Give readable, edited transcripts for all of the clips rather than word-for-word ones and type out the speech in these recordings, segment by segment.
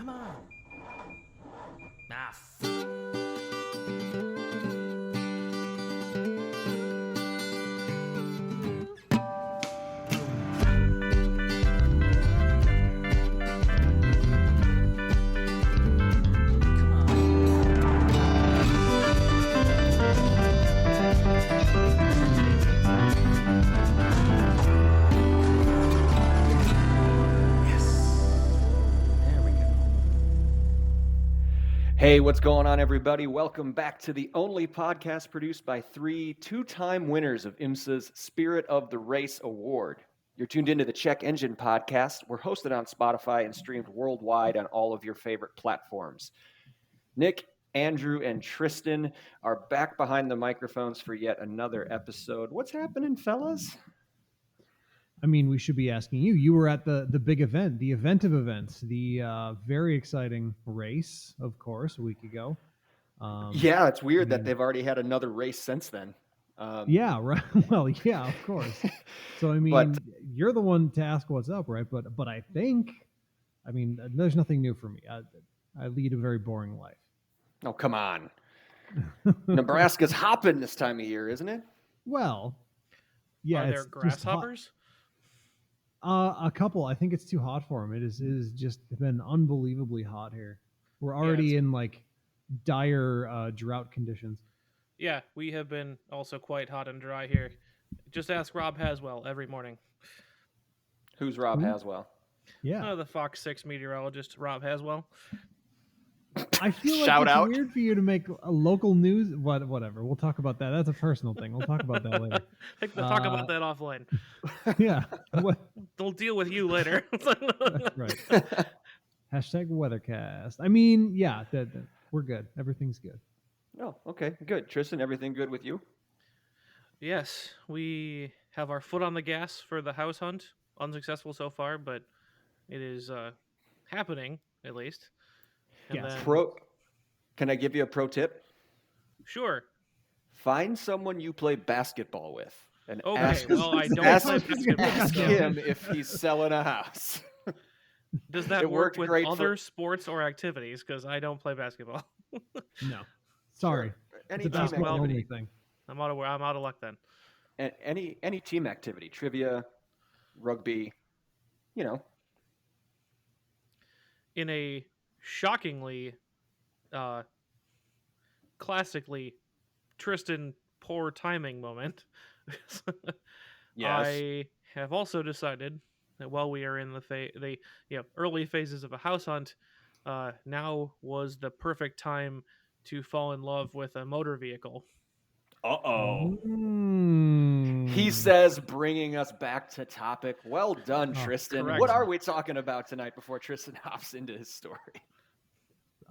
Come on. Hey, what's going on, everybody? Welcome back to the only podcast produced by three two-time winners of IMSA's Spirit of the Race Award. You're tuned into the Check Engine Podcast. We're hosted on Spotify and streamed worldwide on all of your favorite platforms. Nick, Andrew, and Tristan are back behind the microphones for yet another episode. What's happening, fellas? I mean, we should be asking you. You were at the big event, the event of events, the very exciting race, of course, a week ago. Yeah, it's weird that they've already had another race since then. Yeah, right. Well, yeah, of course. So, I mean, you're the one to ask what's up, right? But I think, I mean, there's nothing new for me. I lead a very boring life. Oh, come on. Nebraska's hopping this time of year, isn't it? Well, yeah. Are there grasshoppers? A couple. I think it's too hot for them. It is just been unbelievably hot here. We're already in like dire drought conditions. Yeah, we have been also quite hot and dry here. Just ask Rob Haswell every morning. Who's Rob Haswell? Yeah. The Fox 6 meteorologist, Rob Haswell. I feel like it's weird for you to make a local news. Whatever. We'll talk about that. That's a personal thing. We'll talk about that later. We'll talk about that offline. Yeah. They'll deal with you later. That's right. Hashtag weathercast. I mean, yeah, we're good. Everything's good. Oh, okay. Good. Tristan, everything good with you? Yes. We have our foot on the gas for the house hunt. Unsuccessful so far, but it is happening, at least. And yes. Can I give you a pro tip? Sure. Find someone you play basketball with and ask him if he's selling a house. Does that work with other sports or activities? Because I don't play basketball. No. Sorry. Sure. Any team activity thing. I'm out of luck then. And any team activity, trivia, rugby, In a shockingly, classically, Tristan poor timing moment. Yes. I have also decided that while we are in the early phases of a house hunt, now was the perfect time to fall in love with a motor vehicle. Uh-oh. He says, bringing us back to topic. Well done, Tristan. Correct. What are we talking about tonight before Tristan hops into his story?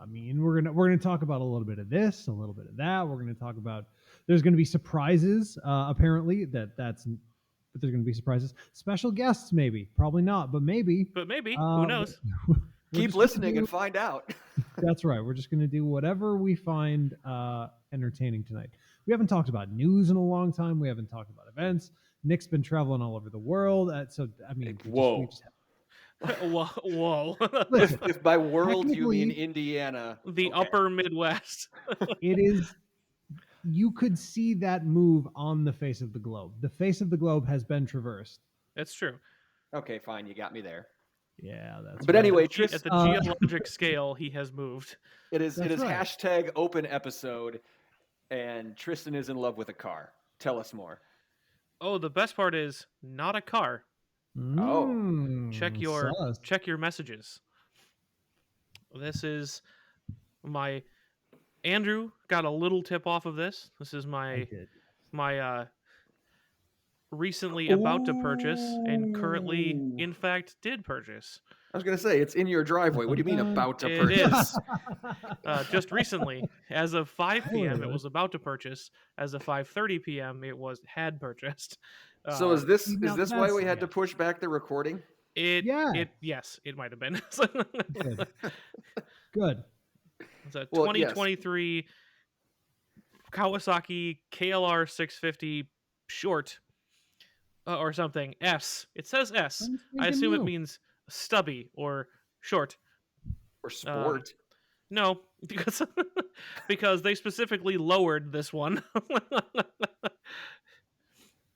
I mean, we're gonna talk about a little bit of this, a little bit of that. We're gonna talk about there's gonna be surprises. Apparently, but there's gonna be surprises. Special guests, maybe, probably not, but maybe. Who knows? Keep listening and find out. That's right. We're just gonna do whatever we find entertaining tonight. We haven't talked about news in a long time. We haven't talked about events. Nick's been traveling all over the world. So I mean, whoa. If by world you mean Indiana, the upper Midwest. It is. You could see that move on the face of the globe. The face of the globe has been traversed. That's true. Okay, fine. You got me there. Yeah, that's. But right. anyway, Tristan, at the geologic scale, he has moved. It is right. hashtag open episode, and Tristan is in love with a car. Tell us more. Oh, the best part is not a car. Check your messages. This is my Andrew got a little tip off of this. This is my recently about to purchase and currently in fact did purchase. I was going to say it's in your driveway. What do you mean about to purchase? It is. Just recently, as of 5 p.m. it was about to purchase. As of 5:30 p.m. it had purchased. So is this why we had to push back the recording? Yes, it might have been. Good. It's a 2023 Kawasaki KLR 650 short or something. S. It says S. I assume it means stubby or short. Or sport. No, because they specifically lowered this one.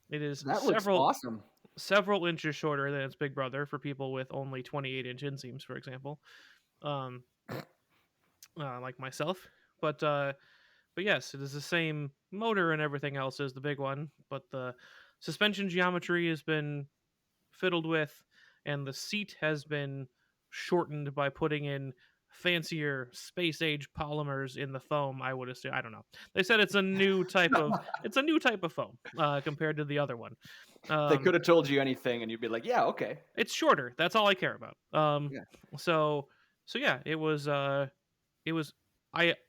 It is That looks awesome. several inches shorter than its big brother for people with only 28-inch inseams, for example, like myself. But yes, it is the same motor and everything else as the big one, but the suspension geometry has been fiddled with, and the seat has been shortened by putting in fancier space age polymers in the foam. I would assume. I don't know. They said it's a new type of foam compared to the other one. They could have told you anything, and you'd be like, "Yeah, okay." It's shorter. That's all I care about. Yeah. So yeah, it was. I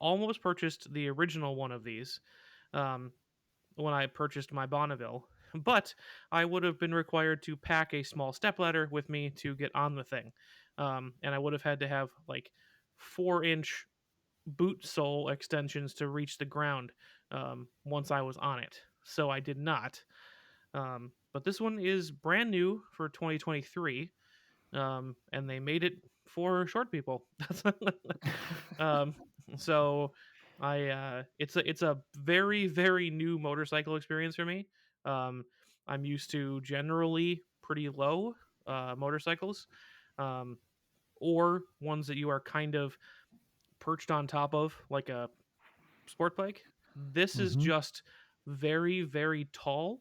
almost purchased the original one of these. When I purchased my Bonneville, but I would have been required to pack a small stepladder with me to get on the thing. And I would have had to have like 4-inch boot sole extensions to reach the ground once I was on it. So I did not. But this one is brand new for 2023, and they made it for short people. um, so it's a very very new motorcycle experience for me. I'm used to generally pretty low motorcycles, um, or ones that you are kind of perched on top of, like a sport bike. This is just very very tall,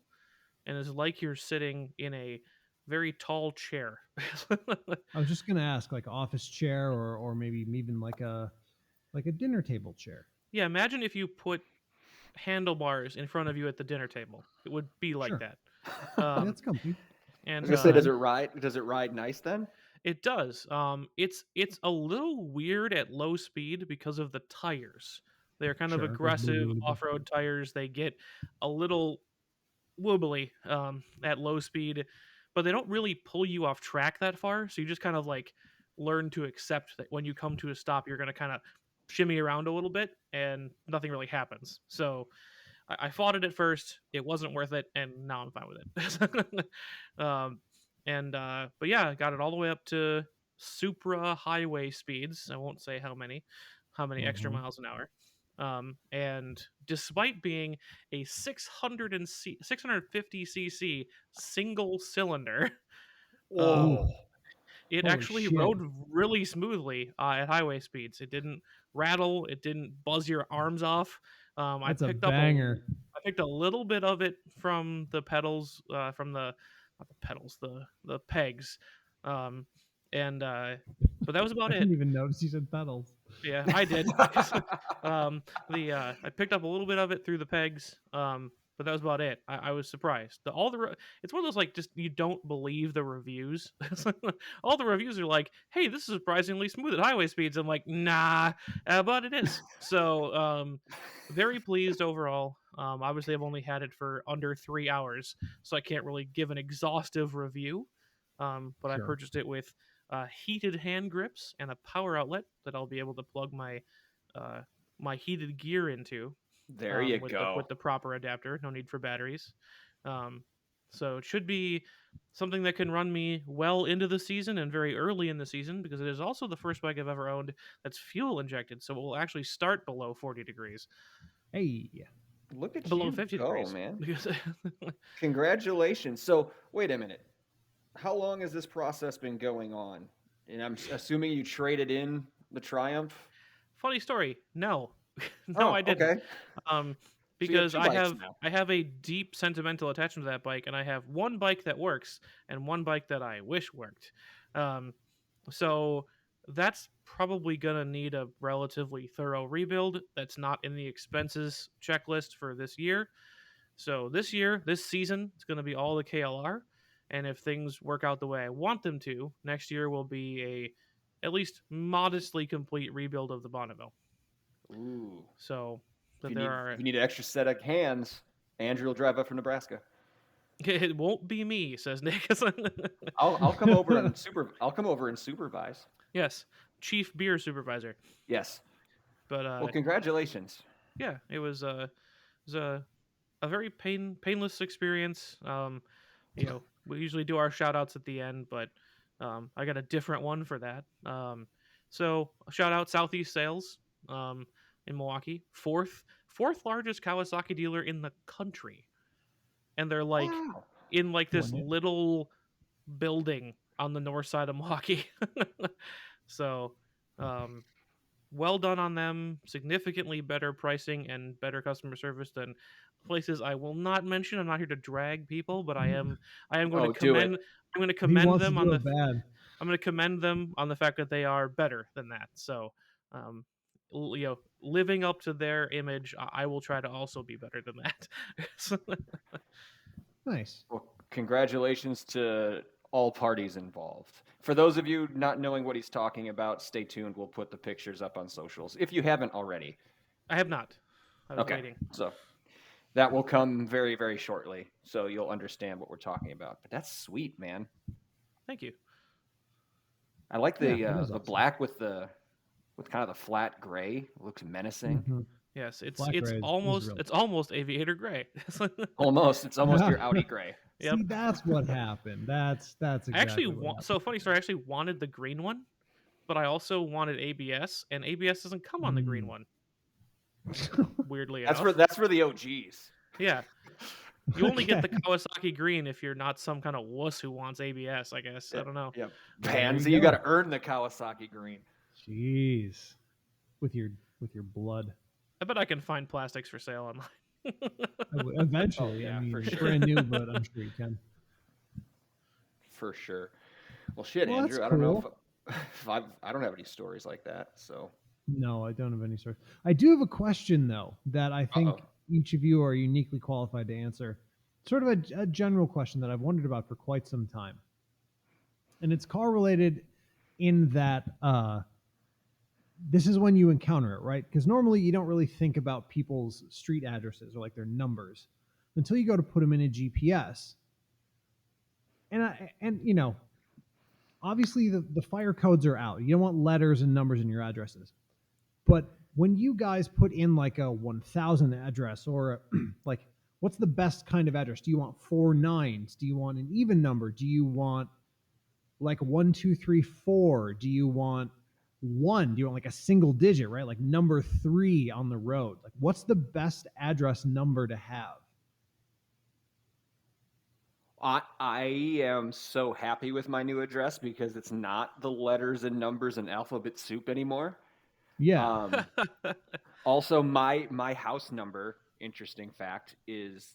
and it's like you're sitting in a very tall chair. I was just gonna ask, like office chair, or maybe even like a dinner table chair. Yeah, imagine if you put handlebars in front of you at the dinner table. It would be like that. That's comfy. I And was gonna say, does it ride? Does it ride nice then? It does. It's a little weird at low speed because of the tires. They're kind of aggressive off-road tires. They get a little wobbly at low speed, but they don't really pull you off track that far. So you just kind of like learn to accept that when you come to a stop, you're going to kind of shimmy around a little bit and nothing really happens. So I fought it at first. It wasn't worth it, and now I'm fine with it. But yeah, I got it all the way up to Supra highway speeds. I won't say how many extra miles an hour. And despite being a 650cc single cylinder, it actually rode really smoothly at highway speeds. It didn't rattle. It didn't buzz your arms off. That's a banger. I picked a little bit of it from the pedals, from not the pedals, the pegs, but that was about I didn't even notice you said pedals. Yeah, I did. I picked up a little bit of it through the pegs, but that was about it. I was surprised. It's one of those like just you don't believe the reviews. All the reviews are like, "Hey, this is surprisingly smooth at highway speeds." I'm like, "Nah," but it is. So very pleased overall. Obviously, I've only had it for under 3 hours, so I can't really give an exhaustive review. But I purchased it with heated hand grips and a power outlet that I'll be able to plug my heated gear into. There you go. With the proper adapter, no need for batteries. So it should be something that can run me well into the season and very early in the season, because it is also the first bike I've ever owned that's fuel injected, so it will actually start below 40 degrees. Hey, look at below you 50 go, degrees, man! Congratulations. So wait a minute. How long has this process been going on? And I'm assuming you traded in the Triumph. Funny story. No, I didn't. Okay. Because I have a deep sentimental attachment to that bike, and I have one bike that works and one bike that I wish worked. So that's probably gonna need a relatively thorough rebuild. That's not in the expenses checklist for this year. So this season, it's gonna be all the KLR. And if things work out the way I want them to, next year will be a at least modestly complete rebuild of the Bonneville. Ooh. So if you need an extra set of hands, Andrew will drive up from Nebraska. It won't be me, says Nick. I'll come over and supervise. Yes, chief beer supervisor. Yes. But well, congratulations. Yeah, it was a very painless experience. We usually do our shout outs at the end, but I got a different one for that. So shout out Southeast Sales in Milwaukee, fourth largest Kawasaki dealer in the country, and they're like Wow. in like this little building on the north side of Milwaukee. So well done on them. Significantly better pricing and better customer service than places I will not mention. I'm not here to drag people, but I am going to commend I'm going to commend them on the bad. I'm going to commend them on the fact that they are better than that. So living up to their image, I will try to also be better than that. Nice. Well, congratulations to all parties involved. For those of you not knowing what he's talking about, stay tuned. We'll put the pictures up on socials if you haven't already. I have not. I was waiting. So that will come very, very shortly, so you'll understand what we're talking about. But that's sweet, man. Thank you. I like the black with kind of the flat gray. It looks menacing. Mm-hmm. Yes, it's almost aviator gray. It's almost your Audi gray. Yep. See, that's what happened. That's exactly so funny story. I actually wanted the green one, but I also wanted ABS, and ABS doesn't come on the green one. Weirdly enough, that's for the OGs. Yeah, you only get the Kawasaki green if you're not some kind of wuss who wants ABS. I guess I don't know. Yeah, pansy, you got to earn the Kawasaki green. Jeez, with your blood. I bet I can find plastics for sale online. Eventually, I mean, for sure. Brand new, but I'm sure you can. For sure. Well, shit, Andrew. I don't know if I don't have any stories like that. So no, I don't have any stories. I do have a question though that I think each of you are uniquely qualified to answer. Sort of a general question that I've wondered about for quite some time, and it's car related in that this is when you encounter it, right? Because normally you don't really think about people's street addresses or like their numbers until you go to put them in a GPS. And you know, obviously the fire codes are out. You don't want letters and numbers in your addresses. But when you guys put in like a 1000 address or like, what's the best kind of address? Do you want 4 9s? Do you want an even number? Do you want like 1 2 3 4? Do you want 1? Do you want like a single digit, right? Like number 3 on the road. Like, what's the best address number to have? I am so happy with my new address because it's not the letters and numbers and alphabet soup anymore. Yeah. Also, my house number, interesting fact, is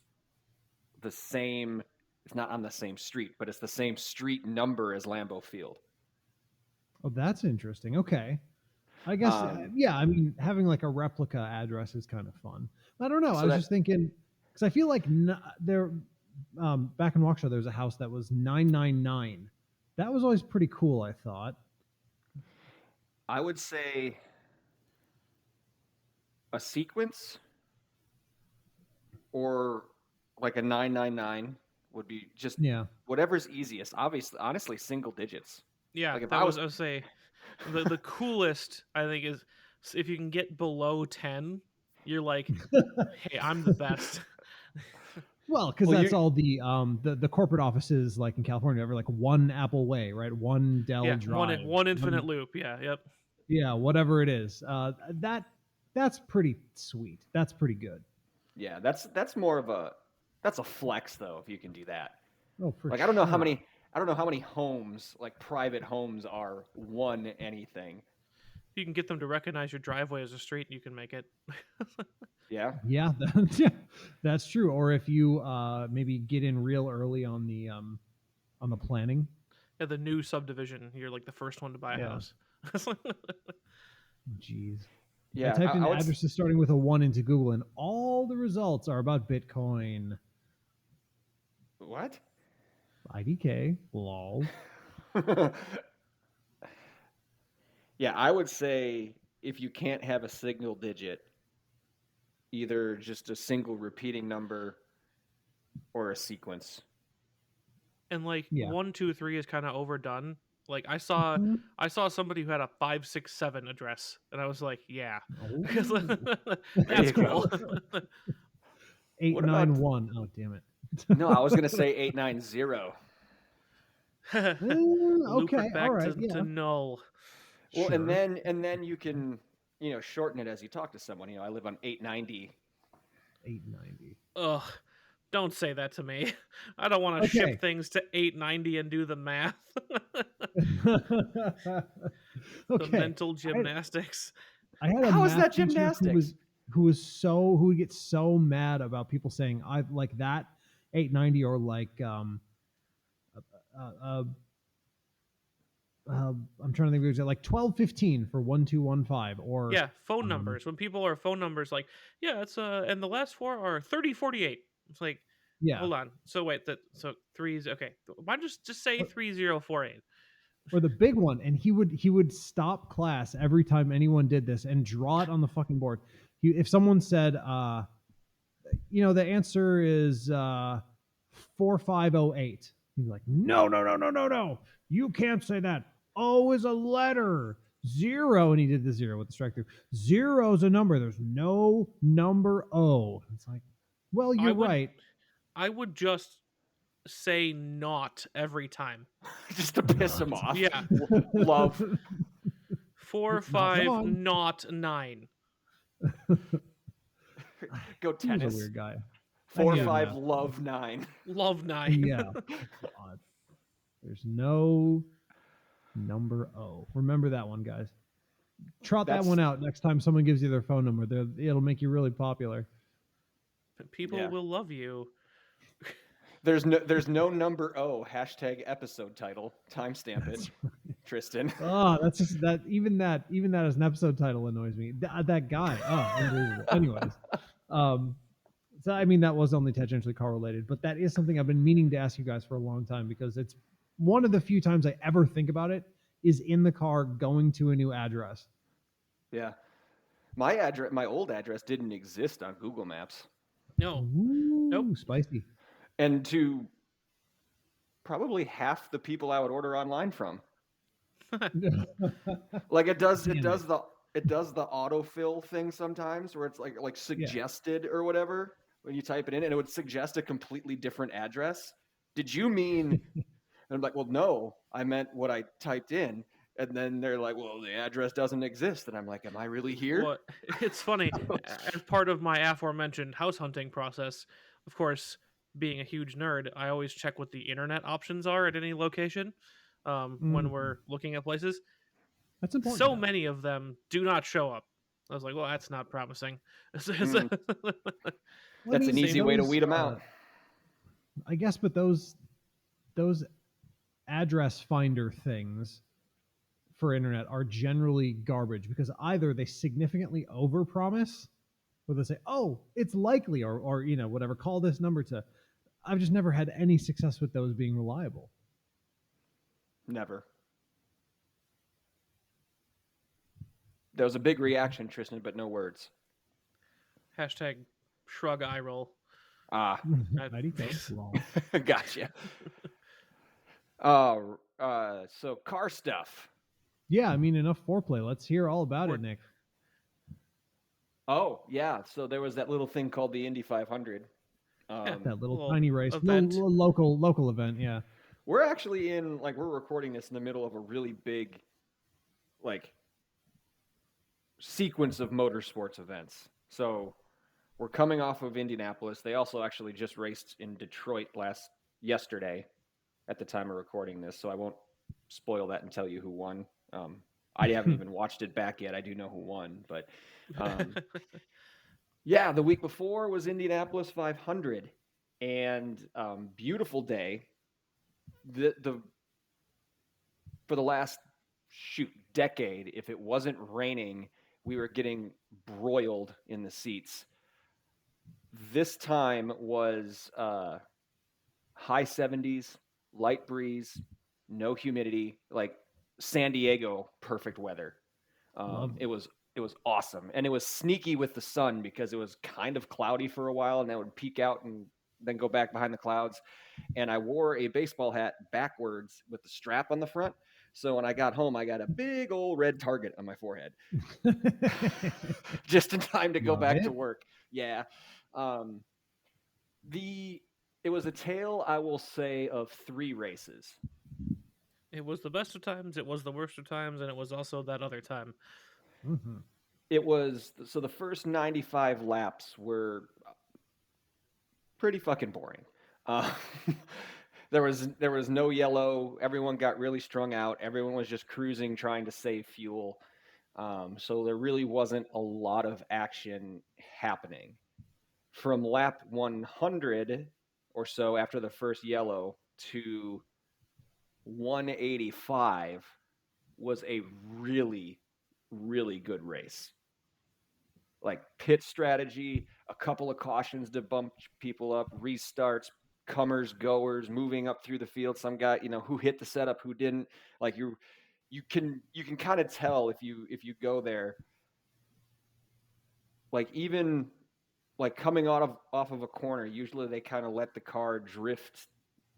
the same. It's not on the same street, but it's the same street number as Lambeau Field. Oh, that's interesting. Okay. I guess, yeah, I mean, having like a replica address is kind of fun. I don't know. I was just thinking, because I feel like there, back in Waukesha, there was a house that was 999. That was always pretty cool, I thought. I would say a sequence or like a 999 would be just whatever's easiest. Obviously, honestly, single digits. Yeah, like I would say the coolest I think is if you can get below 10, you're like, hey, I'm the best. Well, because that's all the corporate offices like in California ever like 1 Apple Way, right? 1 Dell Drive, one infinite loop. Yeah, yep. Yeah, whatever it is. That's pretty sweet. That's pretty good. Yeah, that's more of a flex though if you can do that. Oh, for like sure. I don't know how many homes, like private homes, are 1 anything. If you can get them to recognize your driveway as a street, you can make it. Yeah. Yeah, that's true. Or if you maybe get in real early on the planning. Yeah, the new subdivision. You're like the first one to buy a house. Jeez. Yeah. I typed in addresses starting with a 1 into Google, and all the results are about Bitcoin. What? IDK. Lol. Yeah, I would say if you can't have a single digit, either just a single repeating number or a sequence. And like 1 2 3 is kind of overdone. Like I saw somebody who had a 567 address, and I was like, yeah, that's cool. 891. Oh, damn it. No, I was gonna say 890. Okay, all right. To null. Well, Sure. and then you can, shorten it as you talk to someone. I live on 890. 890. Ugh. Don't say that to me. I don't want to ship things to 890 and do the math. The mental gymnastics. I had a How is math that teacher gymnastics? who would get so mad about people saying I like that 890 or like I'm trying to think of exactly, like 1215 for 1215 or phone numbers. When people are phone numbers like, it's and the last four are 3048. It's like, hold on. So wait, so threes, okay. Why just say 3048? Or the big one, and he would stop class every time anyone did this and draw it on the fucking board. If someone said the answer is 4508, he'd be like, no, you can't say that. O is a letter. 0, and he did the 0 with the strike through. 0 is a number. There's no number O. It's like, well, you're right. I would just say not every time. Just to piss him off. Yeah. Love. 4509. Go tennis. He's a weird guy. 45 love 9. Love 9. Yeah. God. There's no number O. Remember that one, guys. Trot that one out next time someone gives you their phone number. It'll make you really popular. People will love you. There's no number O. # episode title. Timestamp it, Tristan. Oh, that's just that. Even that as an episode title annoys me. That guy. Oh, unbelievable. Anyways, so I mean that was only tangentially correlated, but that is something I've been meaning to ask you guys for a long time because it's one of the few times I ever think about it is in the car going to a new address. Yeah, my old address didn't exist on Google Maps. No. Ooh, nope. Spicy. And to probably half the people I would order online from. Like it does the autofill thing sometimes where it's like suggested or whatever when you type it in and it would suggest a completely different address. Did you mean? And I'm like, well, no, I meant what I typed in. And then they're like, well, the address doesn't exist. And I'm like, am I really here? Well, it's funny. As part of my aforementioned house hunting process, of course, being a huge nerd, I always check what the internet options are at any location when we're looking at places. That's important. So many of them do not show up. I was like, well, that's not promising. That's an easy way to weed them out. I guess, but those address finder things for internet are generally garbage because either they significantly overpromise or they say, oh, it's likely or whatever, call this number to. I've just never had any success with those being reliable. Never. There was a big reaction, Tristan, but no words. # shrug eye roll. Gotcha. So car stuff. Yeah, I mean, enough foreplay. Let's hear all about it, Nick. Oh, yeah. So there was that little thing called the Indy 500. That little tiny race, little local event. Yeah, we're actually we're recording this in the middle of a really big, sequence of motorsports events. So we're coming off of Indianapolis. They also actually just raced in Detroit yesterday, at the time of recording this. So I won't spoil that and tell you who won. I haven't even watched it back yet. I do know who won, but. Yeah, the week before was Indianapolis 500, and beautiful day. For the last decade, if it wasn't raining, we were getting broiled in the seats. This time was high 70s, light breeze, no humidity, like San Diego, perfect weather. It was awesome. And it was sneaky with the sun because it was kind of cloudy for a while and then it would peek out and then go back behind the clouds. And I wore a baseball hat backwards with the strap on the front. So when I got home, I got a big old red target on my forehead. Just in time to go back to work. Yeah. It was a tale, I will say, of 3 races. It was the best of times, it was the worst of times, and it was also that other time. Mm-hmm. It was, so the first 95 laps were pretty fucking boring. Uh, there was no yellow. Everyone got really strung out. Everyone was just cruising, trying to save fuel. So there really wasn't a lot of action happening. From lap 100 or so after the first yellow to 185 was a really, really good race. Like pit strategy, a couple of cautions to bump people up, restarts, comers, goers, moving up through the field. Some guy, who hit the setup, who didn't. Like you can kind of tell if you go there. Like even like coming off of a corner, usually they kind of let the car drift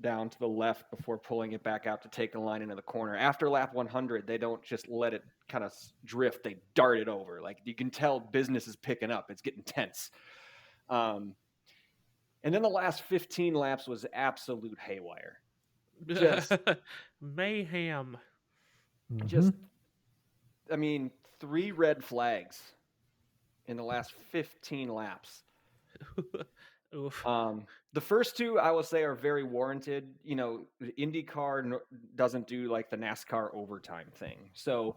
down to the left before pulling it back out to take a line into the corner. After lap 100, they don't just let it kind of drift; they dart it over. Like you can tell, business is picking up; it's getting tense. And then the last 15 laps was absolute haywire. Just mayhem. just, I mean, 3 red flags in the last 15 laps. Oof. The first 2 I will say are very warranted. The IndyCar doesn't do like the NASCAR overtime thing. So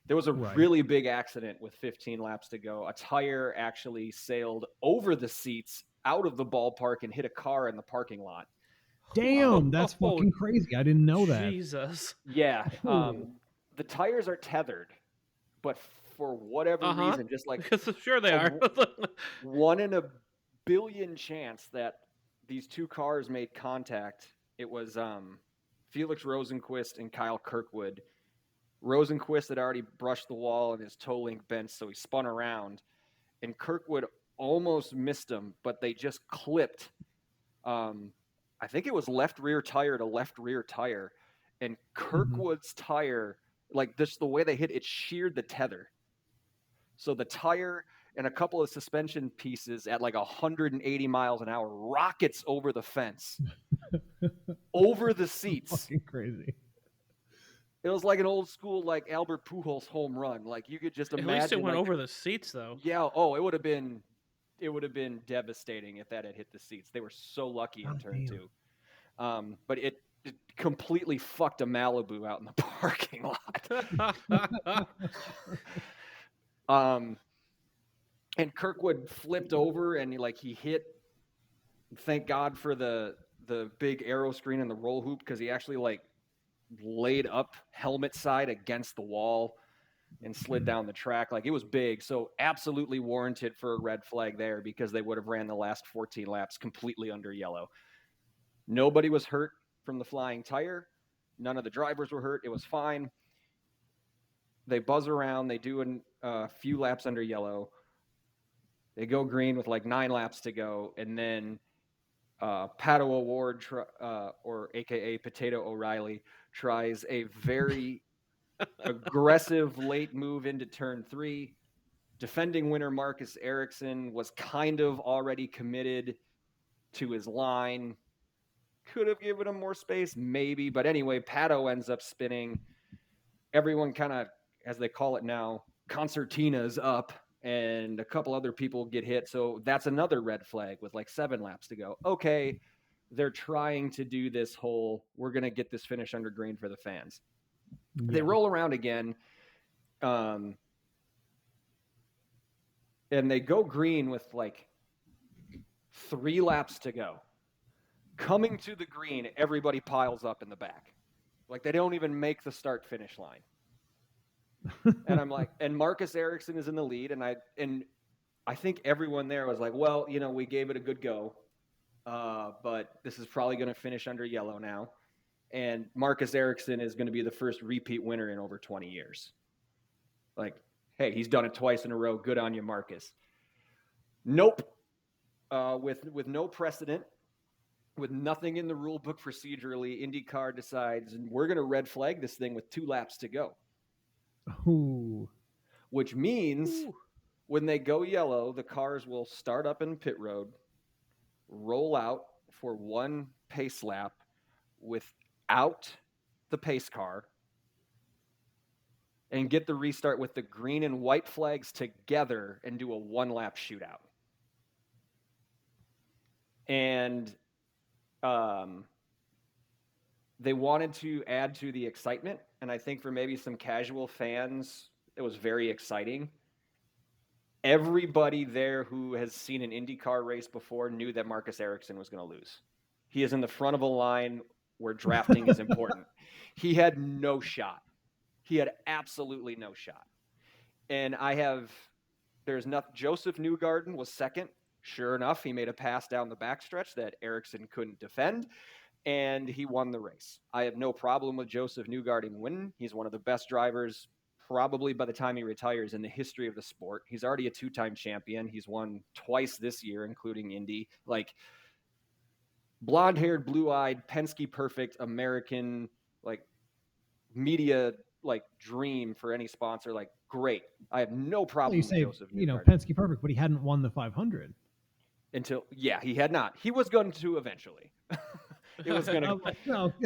there was a really big accident with 15 laps to go. A tire actually sailed over the seats out of the ballpark and hit a car in the parking lot. Damn, that's fucking crazy. I didn't know that. Jesus. Yeah. The tires are tethered, but for whatever reason, just like sure they are. 1 in a billion chance that these 2 cars made contact. It was Felix Rosenqvist and Kyle Kirkwood. Rosenqvist had already brushed the wall and his toe link bent, so he spun around, and Kirkwood almost missed him, but they just clipped. I think it was left rear tire to left rear tire, and Kirkwood's tire, like just the way they hit it, sheared the tether. So the tire and a couple of suspension pieces at like 180 miles an hour rockets over the fence, over the seats. Fucking crazy. It was like an old school, like Albert Pujols home run. Like you could just imagine. At least it went over the seats, though. Yeah. Oh, it would have been devastating if that had hit the seats. They were so lucky in turn 2. But it completely fucked a Malibu out in the parking lot. And Kirkwood flipped over and he hit. Thank God for the big aero screen and the roll hoop, because he actually laid up helmet side against the wall and slid down the track. Like it was big. So absolutely warranted for a red flag there, because they would have ran the last 14 laps completely under yellow. Nobody was hurt from the flying tire. None of the drivers were hurt. It was fine. They buzz around. They do a few laps under yellow. They go green with 9 laps to go. And then Pato O'Ward, or AKA Potato O'Reilly, tries a very aggressive late move into turn 3. Defending winner Marcus Ericsson was kind of already committed to his line. Could have given him more space, maybe. But anyway, Pato ends up spinning. Everyone kind of, as they call it now, concertinas up, and a couple other people get hit. So that's another red flag with 7 laps to go. Okay, they're trying to do this whole, we're going to get this finish under green for the fans. Yeah. They roll around again, and they go green with 3 laps to go. Coming to the green, everybody piles up in the back. They don't even make the start-finish line. And I'm like, and Marcus Ericsson is in the lead, and I think everyone there was like, well, we gave it a good go, but this is probably going to finish under yellow now. And Marcus Ericsson is going to be the first repeat winner in over 20 years. Hey, he's done it twice in a row. Good on you, Marcus. Nope. With no precedent, with nothing in the rule book procedurally, IndyCar decides we're going to red flag this thing with 2 laps to go. Ooh. Which means when they go yellow, the cars will start up in pit road, roll out for 1 pace lap without the pace car and get the restart with the green and white flags together and do a 1-lap shootout. And they wanted to add to the excitement, and I think for maybe some casual fans, it was very exciting. Everybody there who has seen an IndyCar race before knew that Marcus Ericsson was going to lose. He is in the front of a line where drafting is important. He had no shot. He had absolutely no shot. And Joseph Newgarden was second. Sure enough, he made a pass down the backstretch that Ericsson couldn't defend, and he won the race. I have no problem with Joseph Newgarden winning. He's one of the best drivers probably by the time he retires in the history of the sport. He's already a 2-time champion. He's won twice this year, including Indy. Like, blonde-haired, blue-eyed, Penske perfect American, like, media, like, dream for any sponsor. Like, great. I have no problem with Joseph Newgarden. Penske perfect, but he hadn't won the 500. He had not. He was going to eventually. It was going to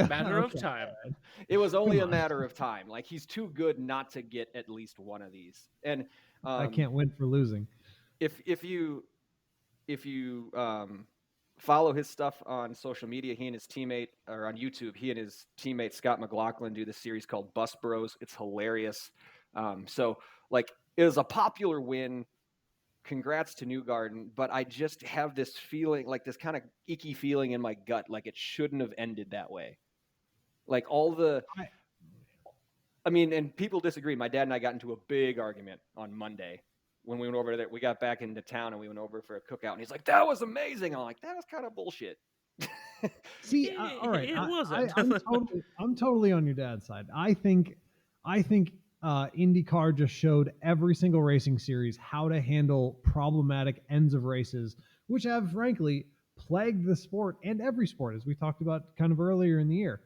matter of time. It was only a matter of time. Like, he's too good not to get at least one of these. And I can't win for losing. If you follow his stuff on social media, he and his teammate, or on YouTube, he and his teammate Scott McLaughlin do this series called Bus Bros. It's hilarious. So, like, it was a popular win. Congrats to Newgarden, but I just have this feeling, like this kind of icky feeling in my gut, like it shouldn't have ended that way. Like and people disagree. My dad and I got into a big argument on Monday when we went over there. We got back into town and we went over for a cookout, and he's like, "That was amazing." I'm like, "That was kind of bullshit." See, all right, it wasn't. I'm totally on your dad's side. I think IndyCar just showed every single racing series how to handle problematic ends of races, which have frankly plagued the sport and every sport, as we talked about kind of earlier in the year.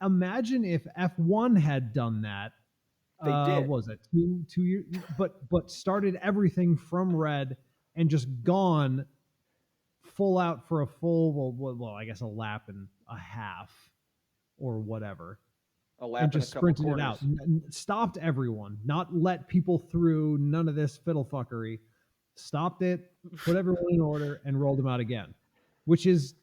Imagine if F1 had done that. They did. Was it 2 years? But started everything from red and just gone full out for a full, well, I guess a lap and a half or whatever. A lap and just sprinted it out. Stopped everyone, not let people through, none of this fiddle fuckery. Stopped it, put everyone in order, and rolled them out again. Which is,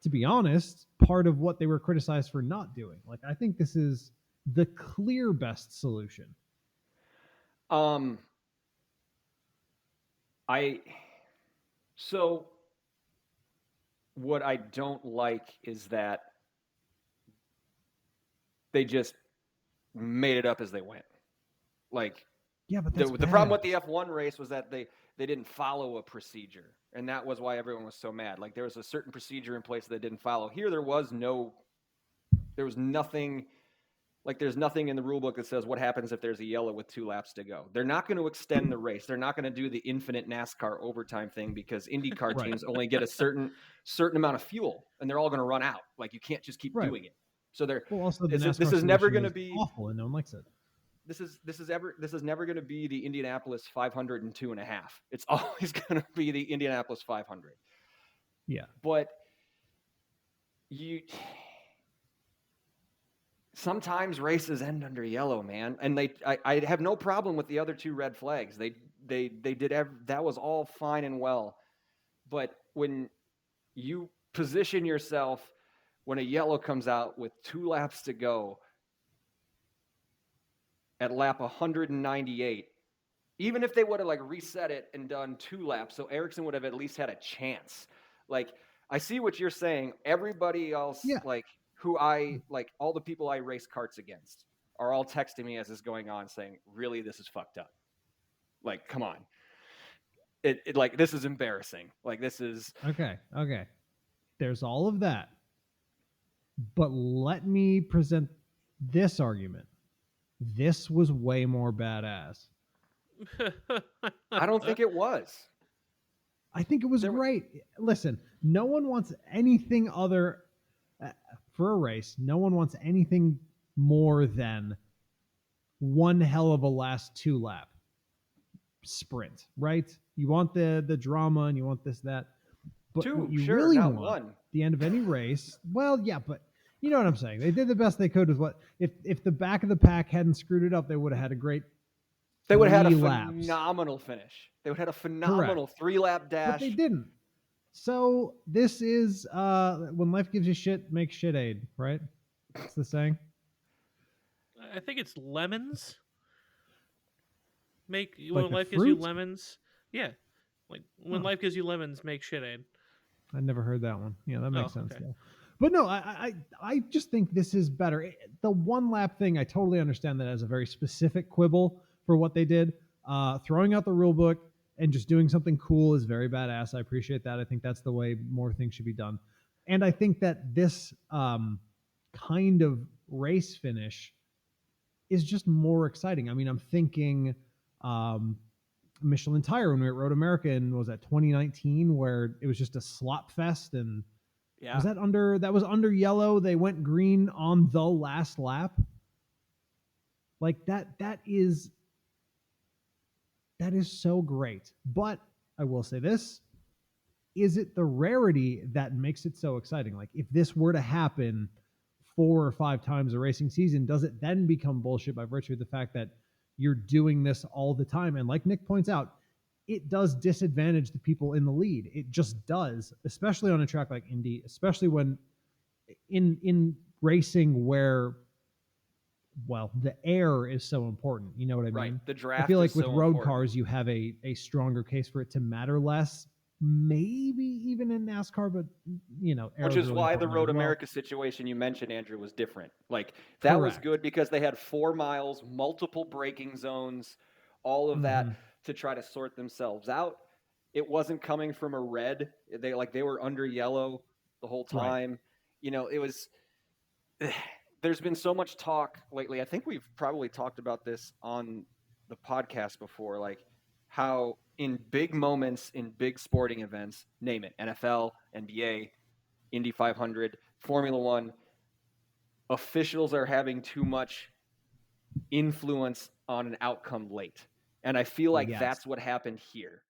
to be honest, part of what they were criticized for not doing. Like, I think this is the clear best solution. So what I don't like is that they just made it up as they went. Like, yeah, but the problem with the F1 race was that they didn't follow a procedure, and that was why everyone was so mad. Like, there was a certain procedure in place that they didn't follow. Here, there was nothing. Like, there's nothing in the rule book that says what happens if there's a yellow with 2 laps to go. They're not going to extend the race. They're not going to do the infinite NASCAR overtime thing because IndyCar teams only get a certain amount of fuel, and they're all going to run out. Like, you can't just keep doing it. So this is never going to be awful, and no one likes it. This is never going to be the Indianapolis 500 and 2.5. It's always going to be the Indianapolis 500. Yeah, but sometimes races end under yellow, man, and I have no problem with the other 2 red flags. They did that was all fine and well, but when you position yourself when a yellow comes out with 2 laps to go at lap 198, even if they would have reset it and done 2 laps, so Ericsson would have at least had a chance. Like, I see what you're saying. Everybody else, who all the people I race karts against are all texting me as this is going on saying, really, this is fucked up. Like, come on. This is embarrassing. Like, this is... Okay. There's all of that. But let me present this argument. This was way more badass. I don't think it was. I think it was great. Listen, no one wants anything other for a race. No one wants anything more than one hell of a last 2 lap sprint, right? You want the drama and you want this, that. But 2, you sure, really not want 1. the end of any race. Well, yeah, but You know what I'm saying? They did the best they could with what. If the back of the pack hadn't screwed it up, they would have had a great. They would have had a laps. phenomenal finish. They would have had a phenomenal 3-lap dash. But they didn't. So this is when life gives you shit, make shit aid, right? That's the saying. I think it's lemons. Like when life gives you lemons. Yeah. Like when life gives you lemons, make shit aid. I never heard that one. Yeah, that makes sense though. But no, I just think this is better. The 1 lap thing, I totally understand that as a very specific quibble for what they did. Throwing out the rule book and just doing something cool is very badass. I appreciate that. I think that's the way more things should be done. And I think that this kind of race finish is just more exciting. I mean, I'm thinking Michelin Tire when we were at Road America in, was that 2019, where it was just a slop fest, and was that under yellow? They went green on the last lap. Like that is so great. But I will say this, is it the rarity that makes it so exciting? Like if this were to happen 4 or 5 times a racing season, does it then become bullshit by virtue of the fact that you're doing this all the time? And like Nick points out, it does disadvantage the people in the lead. It just does, especially on a track like Indy, especially when in racing where, well, the air is so important. You know what I mean? Right. The draft. I feel like with so road important. cars, you have a stronger case for it to matter less. Maybe even in NASCAR, but which is really why the Road well. America situation you mentioned, Andrew, was different. Like that was good because they had 4 miles, multiple braking zones, all of that to try to sort themselves out. It wasn't coming from a red. They were under yellow the whole time. Right. It was. There's been so much talk lately. I think we've probably talked about this on the podcast before, like how in big moments, in big sporting events, name it, NFL, NBA, Indy 500, Formula One, officials are having too much influence on an outcome late. And I feel like that's what happened here.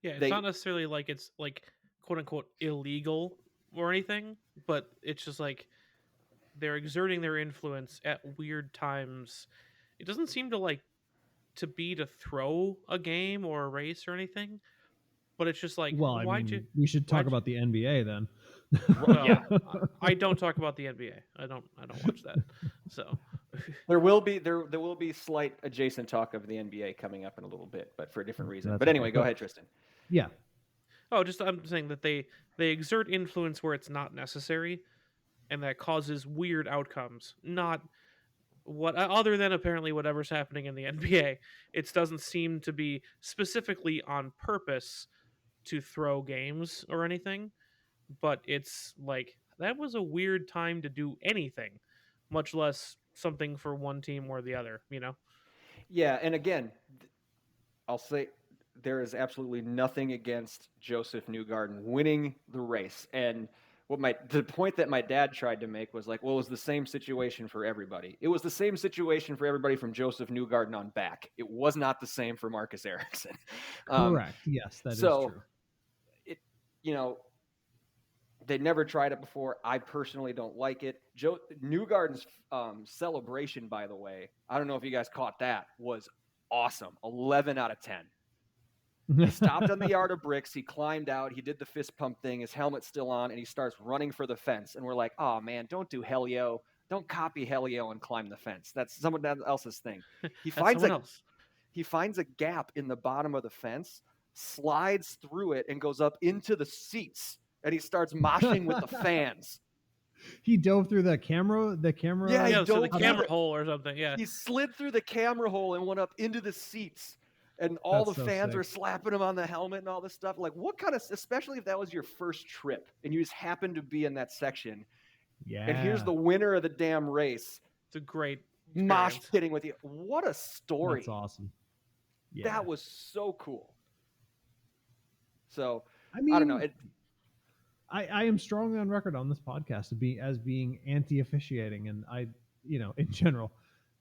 Yeah, it's not necessarily like it's like quote unquote illegal or anything, but it's just like they're exerting their influence at weird times. It doesn't seem to throw a game or a race or anything, but it's just like, well, we should talk about the NBA then. Well, yeah, I don't talk about the NBA. I don't watch that. So there will be slight adjacent talk of the NBA coming up in a little bit, but for a different reason. But anyway, go ahead, Tristan. Yeah. Oh, I'm saying that they exert influence where it's not necessary, and that causes weird outcomes. Not what other than apparently whatever's happening in the NBA. It doesn't seem to be specifically on purpose to throw games or anything, but it's like that was a weird time to do anything, much less something for one team or the other, Yeah, and again, I'll say there is absolutely nothing against Joseph Newgarden winning the race. And the point that my dad tried to make was like, well, it was the same situation for everybody. It was the same situation for everybody from Joseph Newgarden on back. It was not the same for Marcus Ericsson. Correct. Yes, that is true. They never tried it before. I personally don't like it. Newgarden's celebration, by the way, I don't know if you guys caught that, was awesome. 11 out of 10. He stopped on the yard of bricks. He climbed out. He did the fist pump thing. His helmet's still on, and he starts running for the fence. And we're like, oh, man, don't do Helio. Don't copy Helio and climb the fence. That's someone else's thing. He finds a gap in the bottom of the fence, slides through it, and goes up into the seats. And he starts moshing with the fans. He dove through the camera. Yeah, so the camera hole or something. Yeah, he slid through the camera hole and went up into the seats. And all the fans were slapping him on the helmet and all this stuff. Like, what kind of, especially if that was your first trip and you just happened to be in that section. Yeah. And here's the winner of the damn race. It's a great mosh pitting with you. What a story. That's awesome. Yeah. That was so cool. So, I don't know. I am strongly on record on this podcast as being anti-officiating, and in general.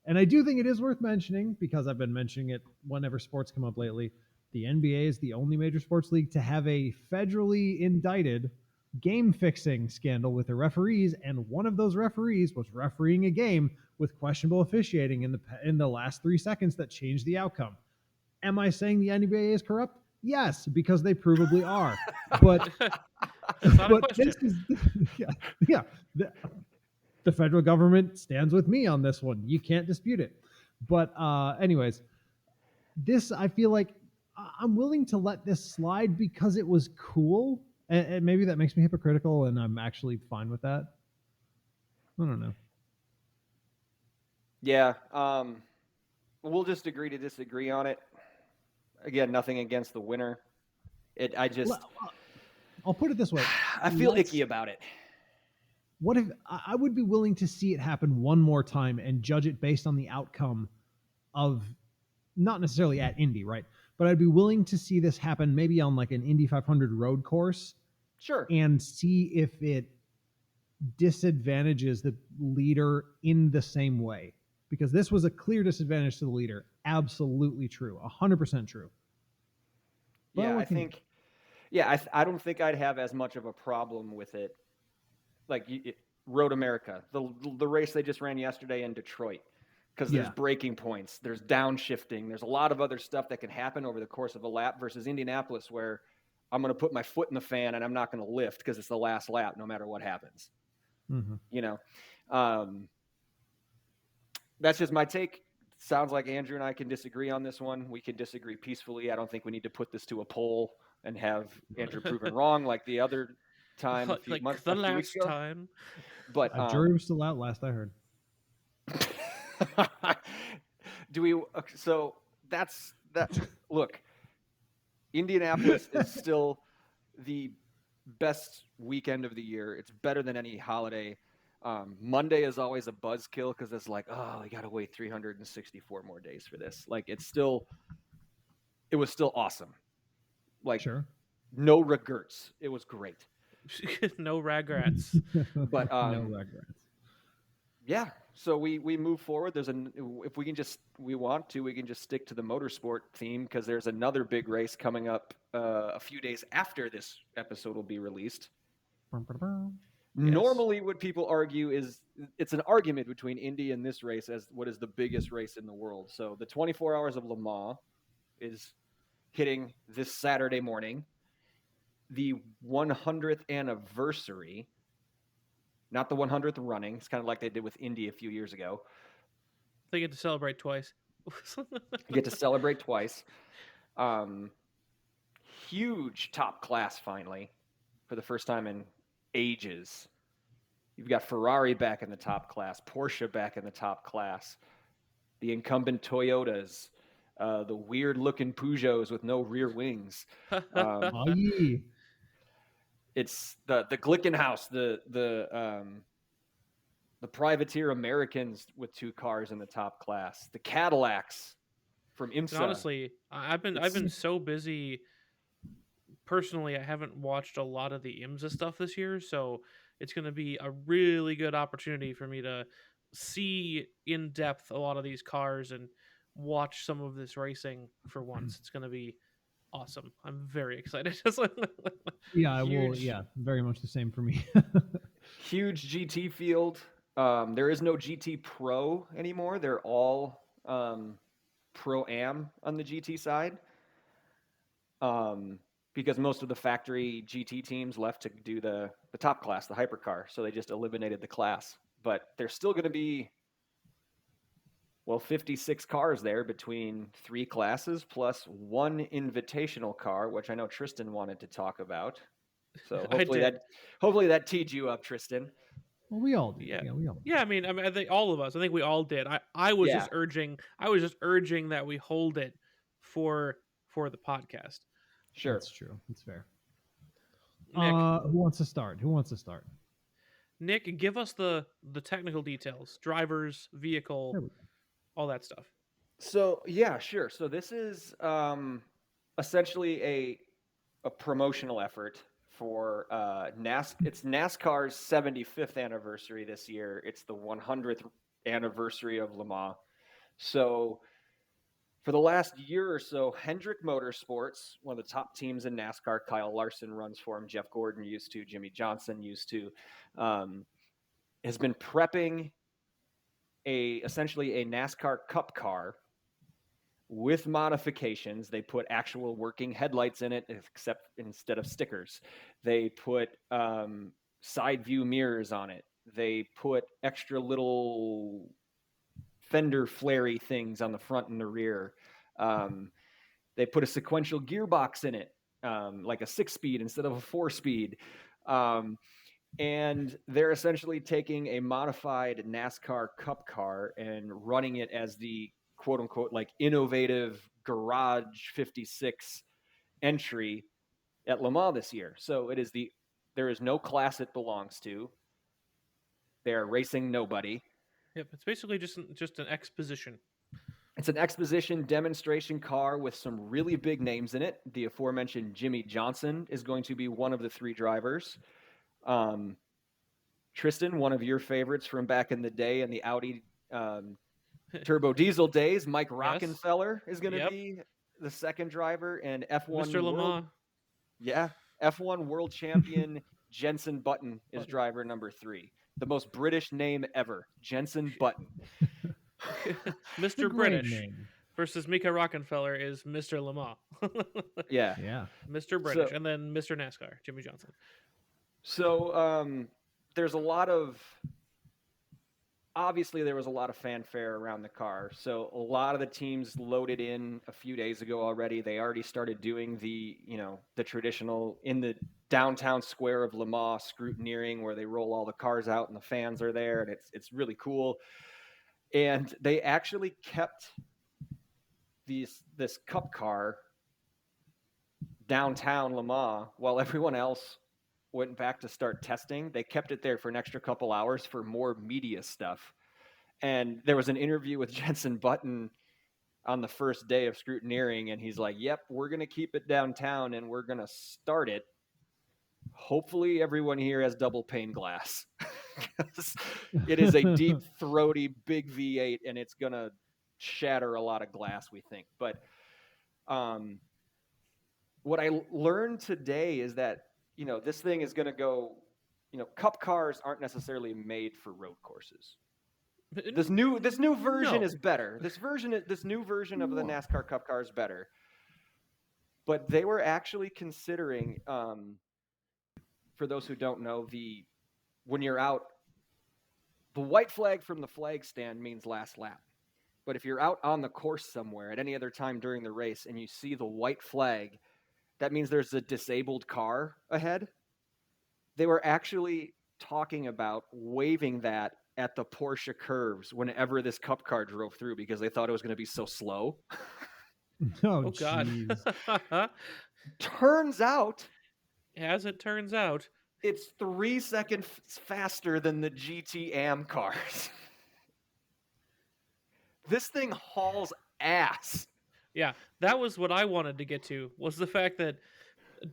And I do think it is worth mentioning, because I've been mentioning it whenever sports come up lately. The NBA is the only major sports league to have a federally indicted game fixing scandal with the referees, and one of those referees was refereeing a game with questionable officiating in the last 3 seconds that changed the outcome. Am I saying the NBA is corrupt? Yes, because they provably are. But That's not a but question. this is yeah. The federal government stands with me on this one. You can't dispute it. But anyways, this, I feel like I'm willing to let this slide because it was cool, and maybe that makes me hypocritical, and I'm actually fine with that. I don't know. Yeah, we'll just agree to disagree on it. Again, nothing against the winner. I'll put it this way. I feel icky about it. What if I would be willing to see it happen one more time and judge it based on the outcome of, not necessarily at Indy, right? But I'd be willing to see this happen maybe on like an Indy 500 road course. Sure. And see if it disadvantages the leader in the same way. Because this was a clear disadvantage to the leader. Absolutely true. 100% true. But I don't think I'd have as much of a problem with it. Like Road America, the race they just ran yesterday in Detroit, because there's braking points, there's downshifting, there's a lot of other stuff that can happen over the course of a lap versus Indianapolis, where I'm going to put my foot in the fan and I'm not going to lift because it's the last lap no matter what happens. Mm-hmm. You know, that's just my take. Sounds like Andrew and I can disagree on this one. We can disagree peacefully. I don't think we need to put this to a poll and have Andrew proven wrong like the other time, a few weeks ago. Time. But jury was still out last I heard. So that's that. Look, Indianapolis is still the best weekend of the year. It's better than any holiday. Monday is always a buzzkill because it's like, oh, we got to wait 364 more days for this. Like, it was still awesome. Like, sure. No regrets. It was great. No regrets. But no regrets. Yeah. So we move forward. If we can just stick to the motorsport theme, because there's another big race coming up a few days after this episode will be released. Yes. Normally, what people argue is it's an argument between Indy and this race as what is the biggest race in the world. So the 24 Hours of Le Mans is hitting this Saturday morning. The 100th anniversary, not the 100th running. It's kind of like they did with Indy a few years ago. They get to celebrate twice. You get to celebrate twice. Huge top class finally for the first time in ages. You've got Ferrari back in the top class, Porsche back in the top class, the incumbent Toyotas, the weird-looking Peugeots with no rear wings. It's the Glickenhaus, the privateer Americans with 2 cars in the top class, the Cadillacs from IMSA. And honestly, I've been so busy. Personally, I haven't watched a lot of the IMSA stuff this year, so it's going to be a really good opportunity for me to see in depth a lot of these cars and watch some of this racing for once. It's going to be awesome. I'm very excited. Yeah, I will. Yeah, very much the same for me. Huge GT field. There is no GT Pro anymore. They're all Pro-Am on the GT side. Because most of the factory GT teams left to do the top class, the hypercar. So they just eliminated the class. But there's still going to be, 56 cars there between 3 classes plus 1 invitational car, which I know Tristan wanted to talk about. So hopefully that teed you up, Tristan. Well, we all did. Yeah, we all did. Yeah, I mean, I think all of us. I think we all did. I was just urging. I was just urging that we hold it for the podcast. Sure, that's true. That's fair. Nick, who wants to start? Nick, give us the technical details: drivers, vehicle, all that stuff. So yeah, sure. So this is essentially a promotional effort for It's NASCAR's 75th anniversary this year. It's the 100th anniversary of Le Mans. So For the last year or so, Hendrick Motorsports, one of the top teams in NASCAR, Kyle Larson runs for him, Jeff Gordon used to, Jimmy Johnson used to, has been prepping essentially a NASCAR Cup car with modifications. They put actual working headlights in it, except instead of stickers. They put side view mirrors on it. They put extra little fender flary things on the front and the rear. They put a sequential gearbox in it, like a 6-speed instead of a 4-speed. And they're essentially taking a modified NASCAR Cup car and running it as the quote unquote like innovative Garage 56 entry at Le Mans this year. So there is no class it belongs to. They're racing nobody. Yep, it's basically just an exposition. It's an exposition demonstration car with some really big names in it. The aforementioned Jimmy Johnson is going to be one of the 3 drivers. Tristan, one of your favorites from back in the day in the Audi turbo diesel days, Mike Rockenfeller is going to be the 2nd driver, and F1 Mr. Le Mans. Yeah, F1 world champion Jenson Button is driver number 3. The most British name ever, Jenson Button. Mr. British versus Mika Rockenfeller is Mr. Le Mans. Yeah. Mr. British, and then Mr. NASCAR, Jimmy Johnson. So there's obviously there was a lot of fanfare around the car. So a lot of the teams loaded in a few days ago already. They already started doing the traditional in the downtown square of Le Mans scrutineering, where they roll all the cars out and the fans are there, and it's really cool. And they actually kept this Cup car downtown Le Mans while everyone else went back to start testing. They kept it there for an extra couple hours for more media stuff. And there was an interview with Jenson Button on the first day of scrutineering, and he's like, yep, we're going to keep it downtown and we're going to start it. Hopefully everyone here has double pane glass. It is a deep, throaty, big V8, and it's going to shatter a lot of glass, we think. But what I learned today is that this thing is going to go, Cup cars aren't necessarily made for road courses. This new version is better. This new version of the NASCAR Cup car is better. But they were actually considering, for those who don't know, when you're out, the white flag from the flag stand means last lap. But if you're out on the course somewhere at any other time during the race and you see the white flag, that means there's a disabled car ahead. They were actually talking about waving that at the Porsche curves whenever this Cup car drove through, because they thought it was going to be so slow. Oh God. Turns out, as it turns out, it's 3 seconds faster than the GT Am cars. This thing hauls ass. Yeah, that was what I wanted to get to, was the fact that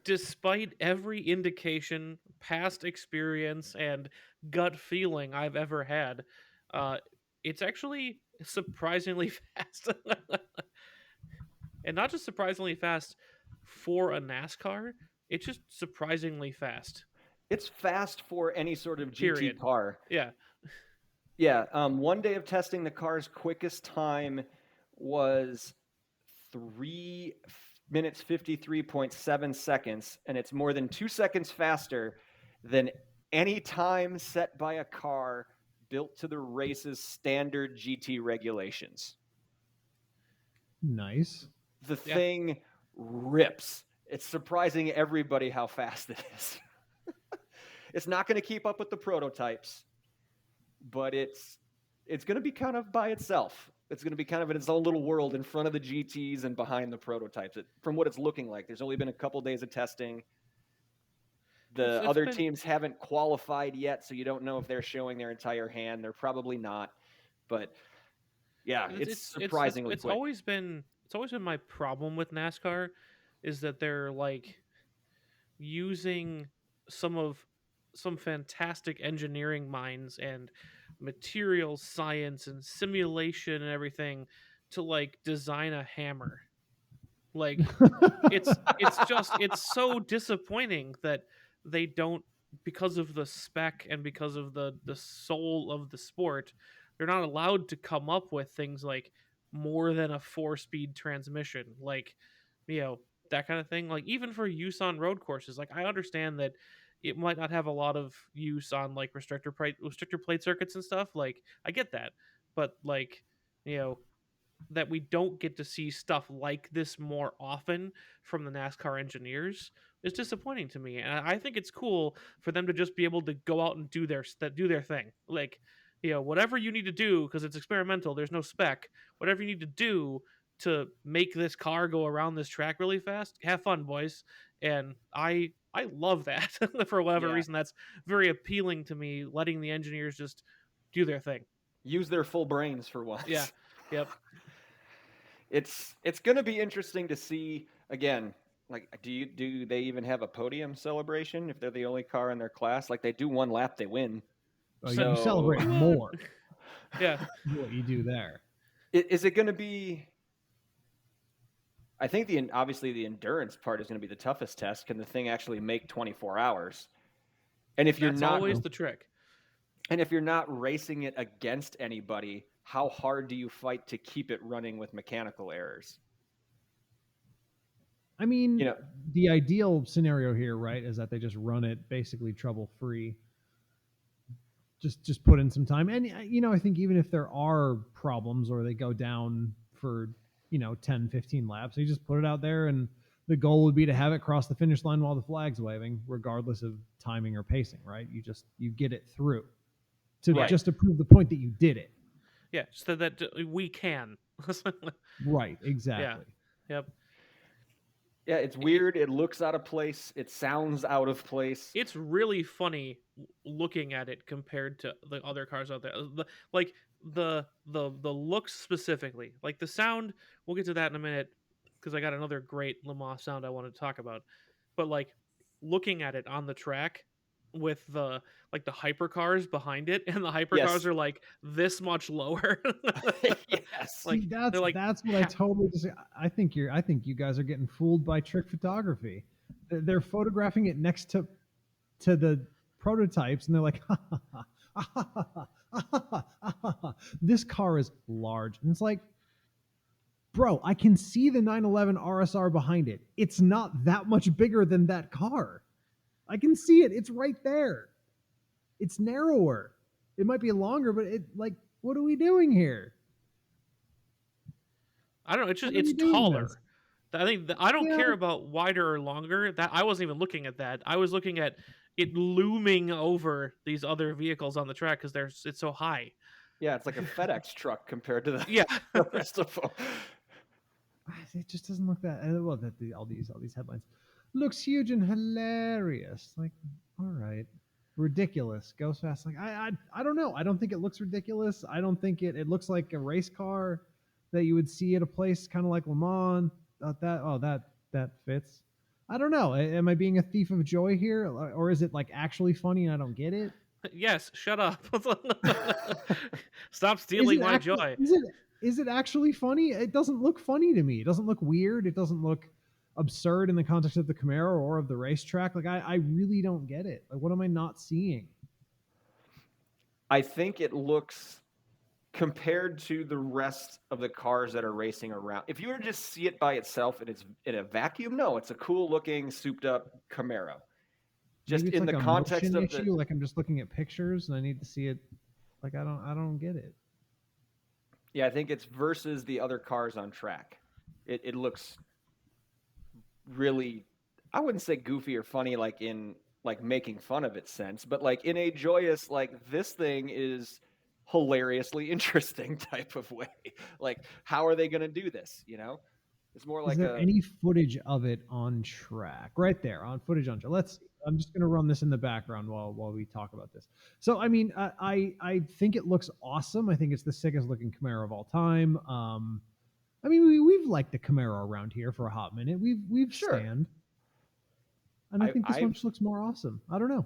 despite every indication, past experience, and gut feeling I've ever had, it's actually surprisingly fast. And not just surprisingly fast for a NASCAR, it's just surprisingly fast. It's fast for any sort of GT Period. car. Yeah. Yeah. One day of testing, the car's quickest time was 3 minutes 53.7 seconds, and it's more than 2 seconds faster than any time set by a car built to the race's standard GT regulations. Nice. The thing rips. It's surprising everybody how fast it is. It's not going to keep up with the prototypes, but it's going to be kind of by itself. It's going to be kind of in its own little world in front of the GTs and behind the prototypes. From what it's looking like, there's only been a couple days of testing. The other teams haven't qualified yet, so you don't know if they're showing their entire hand. They're probably not. But yeah, it's surprisingly quick. It's always been my problem with NASCAR, is that they're like using some fantastic engineering minds and material science and simulation and everything to like design a hammer. Like it's so disappointing that they don't, because of the spec and because of the soul of the sport, they're not allowed to come up with things like more than a 4-speed transmission, like, that kind of thing. Like even for use on road courses, like I understand that it might not have a lot of use on like restrictor plate circuits and stuff. Like I get that, but like, you know that we don't get to see stuff like this more often from the NASCAR engineers is disappointing to me. And I think it's cool for them to just be able to go out and do their thing. Like, whatever you need to do, because it's experimental, there's no spec. Whatever you need to do to make this car go around this track really fast, have fun, boys. And I love that. For whatever reason, that's very appealing to me, letting the engineers just do their thing. Use their full brains for once. Yeah. Yep. It's going to be interesting to see again. Like, do they even have a podium celebration if they're the only car in their class? Like, they do one lap, they win. Oh, so you celebrate more. Yeah, what you do there. Is it going to be? I think obviously the endurance part is going to be the toughest test. Can the thing actually make 24 hours? And if you're that's not always the trick. And if you're not racing it against anybody, how hard do you fight to keep it running with mechanical errors? I mean, the ideal scenario here, right, is that they just run it basically trouble-free. Just put in some time. And, I think even if there are problems or they go down for, 10, 15 laps, you just put it out there, and the goal would be to have it cross the finish line while the flag's waving, regardless of timing or pacing, right? You get it through just to prove the point that you did it. Yeah, so that we can. Right, exactly. Yeah. Yep. Yeah, it's weird. It looks out of place. It sounds out of place. It's really funny looking at it compared to the other cars out there. The looks specifically, like the sound. We'll get to that in a minute because I got another great Le Mans sound I want to talk about. But like looking at it on the track with the hypercars behind it, and the hypercars are like this much lower. Yes, like that's what I totally just. I think you guys are getting fooled by trick photography. They're photographing it next to the prototypes, and they're like, this car is large, and it's like, bro, I can see the 911 RSR behind it. It's not that much bigger than that car. I can see it. It's right there. It's narrower. It might be longer, but what are we doing here? I don't know. It's taller. I think I don't care about wider or longer. That I wasn't even looking at that. I was looking at it looming over these other vehicles on the track because it's so high. Yeah, it's like a FedEx truck compared to the rest of them. It just doesn't look that well. All these headlines looks huge and hilarious. Like, all right, ridiculous. Goes fast. Like I don't know. I don't think it looks ridiculous. I don't think it looks like a race car that you would see at a place kind of like Le Mans. That fits. I don't know. Am I being a thief of joy here, or is it like actually funny and I don't get it? Yes. Shut up. Stop stealing my joy. Is it actually funny? It doesn't look funny to me. It doesn't look weird. It doesn't look absurd in the context of the Camaro or of the racetrack. Like I really don't get it. Like, what am I not seeing? I think it looks, compared to the rest of the cars that are racing around, if you were to just see it by itself and it's in a vacuum, no, it's a cool looking souped up Camaro. Just in the context of issue, like I'm just looking at pictures and I need to see it. Like I don't get it. Yeah, I think it's versus the other cars on track. It looks really, I wouldn't say goofy or funny like in like making fun of its sense, but like in a joyous, like this thing is hilariously interesting type of way. Like, how are they going to do this? It's more like. Is there any footage of it on track? Right there, on footage on track. I'm just going to run this in the background while we talk about this. So, I mean, I think it looks awesome. I think it's the sickest looking Camaro of all time. I mean, we've liked the Camaro around here for a hot minute. We've sure. stand. And I think this one just looks more awesome. I don't know.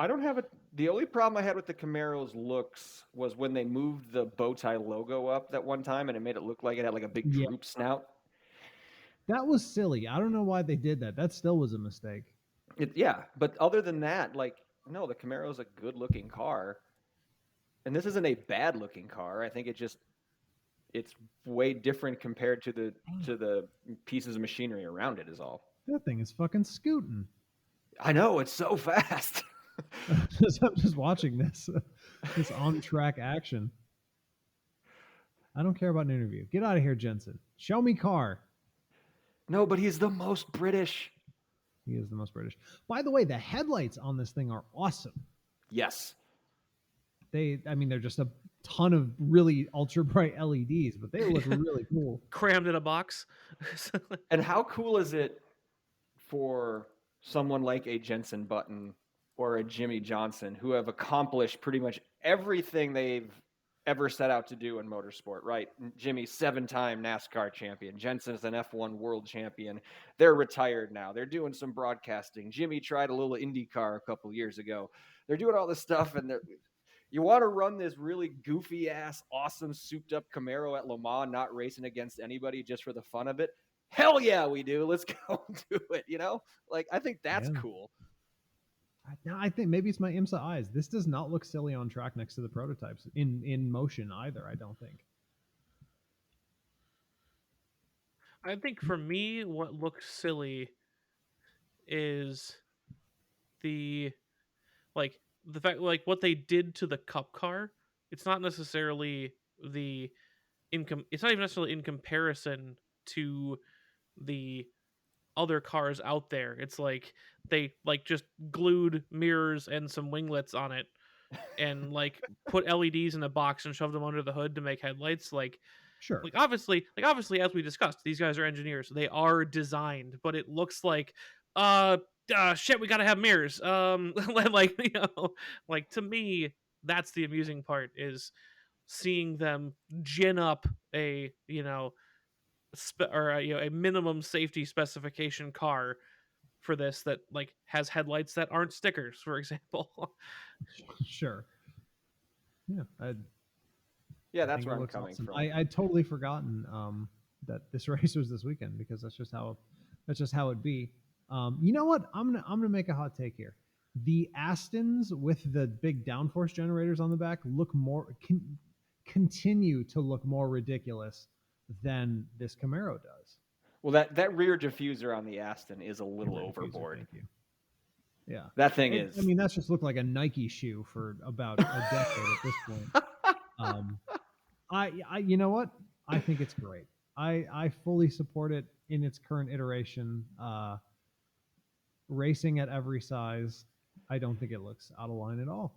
I don't have the only problem I had with the Camaro's looks was when they moved the bow tie logo up that one time and it made it look like it had like a big droop snout. That was silly. I don't know why they did that. That still was a mistake. Yeah, but other than that, like, no, the Camaro's a good-looking car. And this isn't a bad-looking car. I think it's way different compared to the pieces of machinery around it is all. That thing is fucking scooting. I know, it's so fast. I'm just watching this on-track action. I don't care about an interview. Get out of here, Jensen. Show me car. No, but he's the most British. He is the most British. By the way, the headlights on this thing are awesome. Yes. They're just a ton of really ultra bright LEDs, but they look really cool. Crammed in a box. And how cool is it for someone like a Jensen Button or a Jimmy Johnson who have accomplished pretty much everything they've ever set out to do in motorsport, right? Jimmy, 7-time NASCAR champion. Jensen's an F1 world champion. They're retired now. They're doing some broadcasting. Jimmy tried a little IndyCar a couple years ago. They're doing all this stuff, and you want to run this really goofy ass, awesome, souped up Camaro at Le Mans, not racing against anybody just for the fun of it? Hell yeah, we do. Let's go do it. Like, I think that's cool. I think maybe it's my IMSA eyes. This does not look silly on track next to the prototypes in motion either. I don't think. I think for me, what looks silly is the fact, like, what they did to the Cup car. It's not necessarily it's not even necessarily in comparison to the other cars out there. It's like they just glued mirrors and some winglets on it and like put LEDs in a box and shoved them under the hood to make headlights. Sure. Like obviously, as we discussed, these guys are engineers. They are designed, but it looks like shit, we gotta have mirrors. Like to me, that's the amusing part, is seeing them gin up a a minimum safety specification car for this that like has headlights that aren't stickers, for example. Sure. Yeah. Yeah, that's where I'm coming from. I'd totally forgotten that this race was this weekend, because that's just how it'd be. You know what? I'm gonna make a hot take here. The Astons with the big downforce generators on the back continue to look more ridiculous than this Camaro does. Well, that rear diffuser on the Aston is a little overboard. Thank you. Yeah, that thing is. I mean, that's just looked like a Nike shoe for about a decade at this point. You know what? I think it's great. I fully support it in its current iteration. Racing at every size, I don't think it looks out of line at all.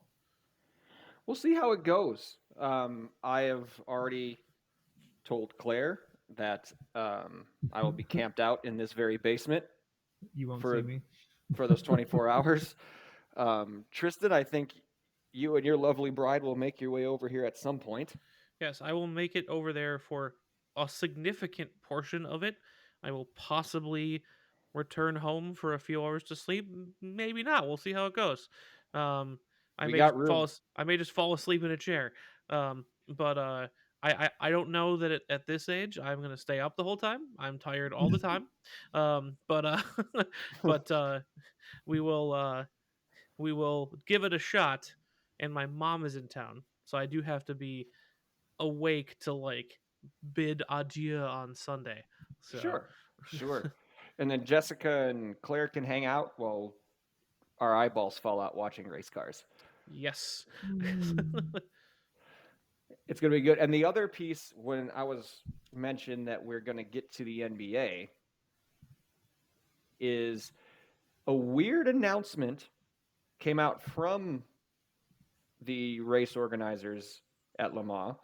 We'll see how it goes. I have already told Claire that I will be camped out in this very basement. You won't see me for those 24 hours. Tristan, I think you and your lovely bride will make your way over here at some point. Yes, I will make it over there for a significant portion of it. I will possibly return home for a few hours to sleep. Maybe not. We'll see how it goes. I may just fall asleep in a chair. But I don't know that at this age I'm going to stay up the whole time. I'm tired all the time. But we will give it a shot. And my mom is in town, so I do have to be awake to like bid adieu on Sunday. So. Sure. And then Jessica and Claire can hang out while our eyeballs fall out watching race cars. Yes. It's going to be good. And the other piece, when I was mentioned that we're going to get to the NBA, is a weird announcement came out from the race organizers at Le Mans.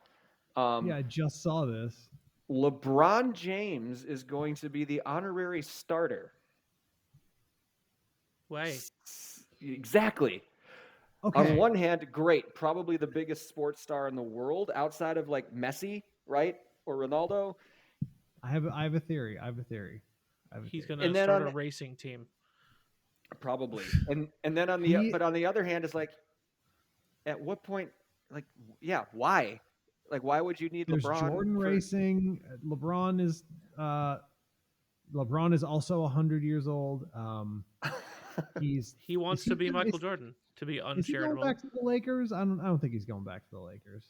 Yeah, I just saw this. LeBron James is going to be the honorary starter. Why? Exactly. Okay. On one hand, great. Probably the biggest sports star in the world outside of like Messi, right? Or Ronaldo. I have a theory. He's going to start a racing team. Probably. And then on the other hand, it's like, at what point, like, yeah, why? Like, why would you need There's LeBron Jordan racing. LeBron is also 100 years old. He wants to be Michael Jordan, to be uncharitable. Is he going back to the Lakers? I don't think he's going back to the Lakers.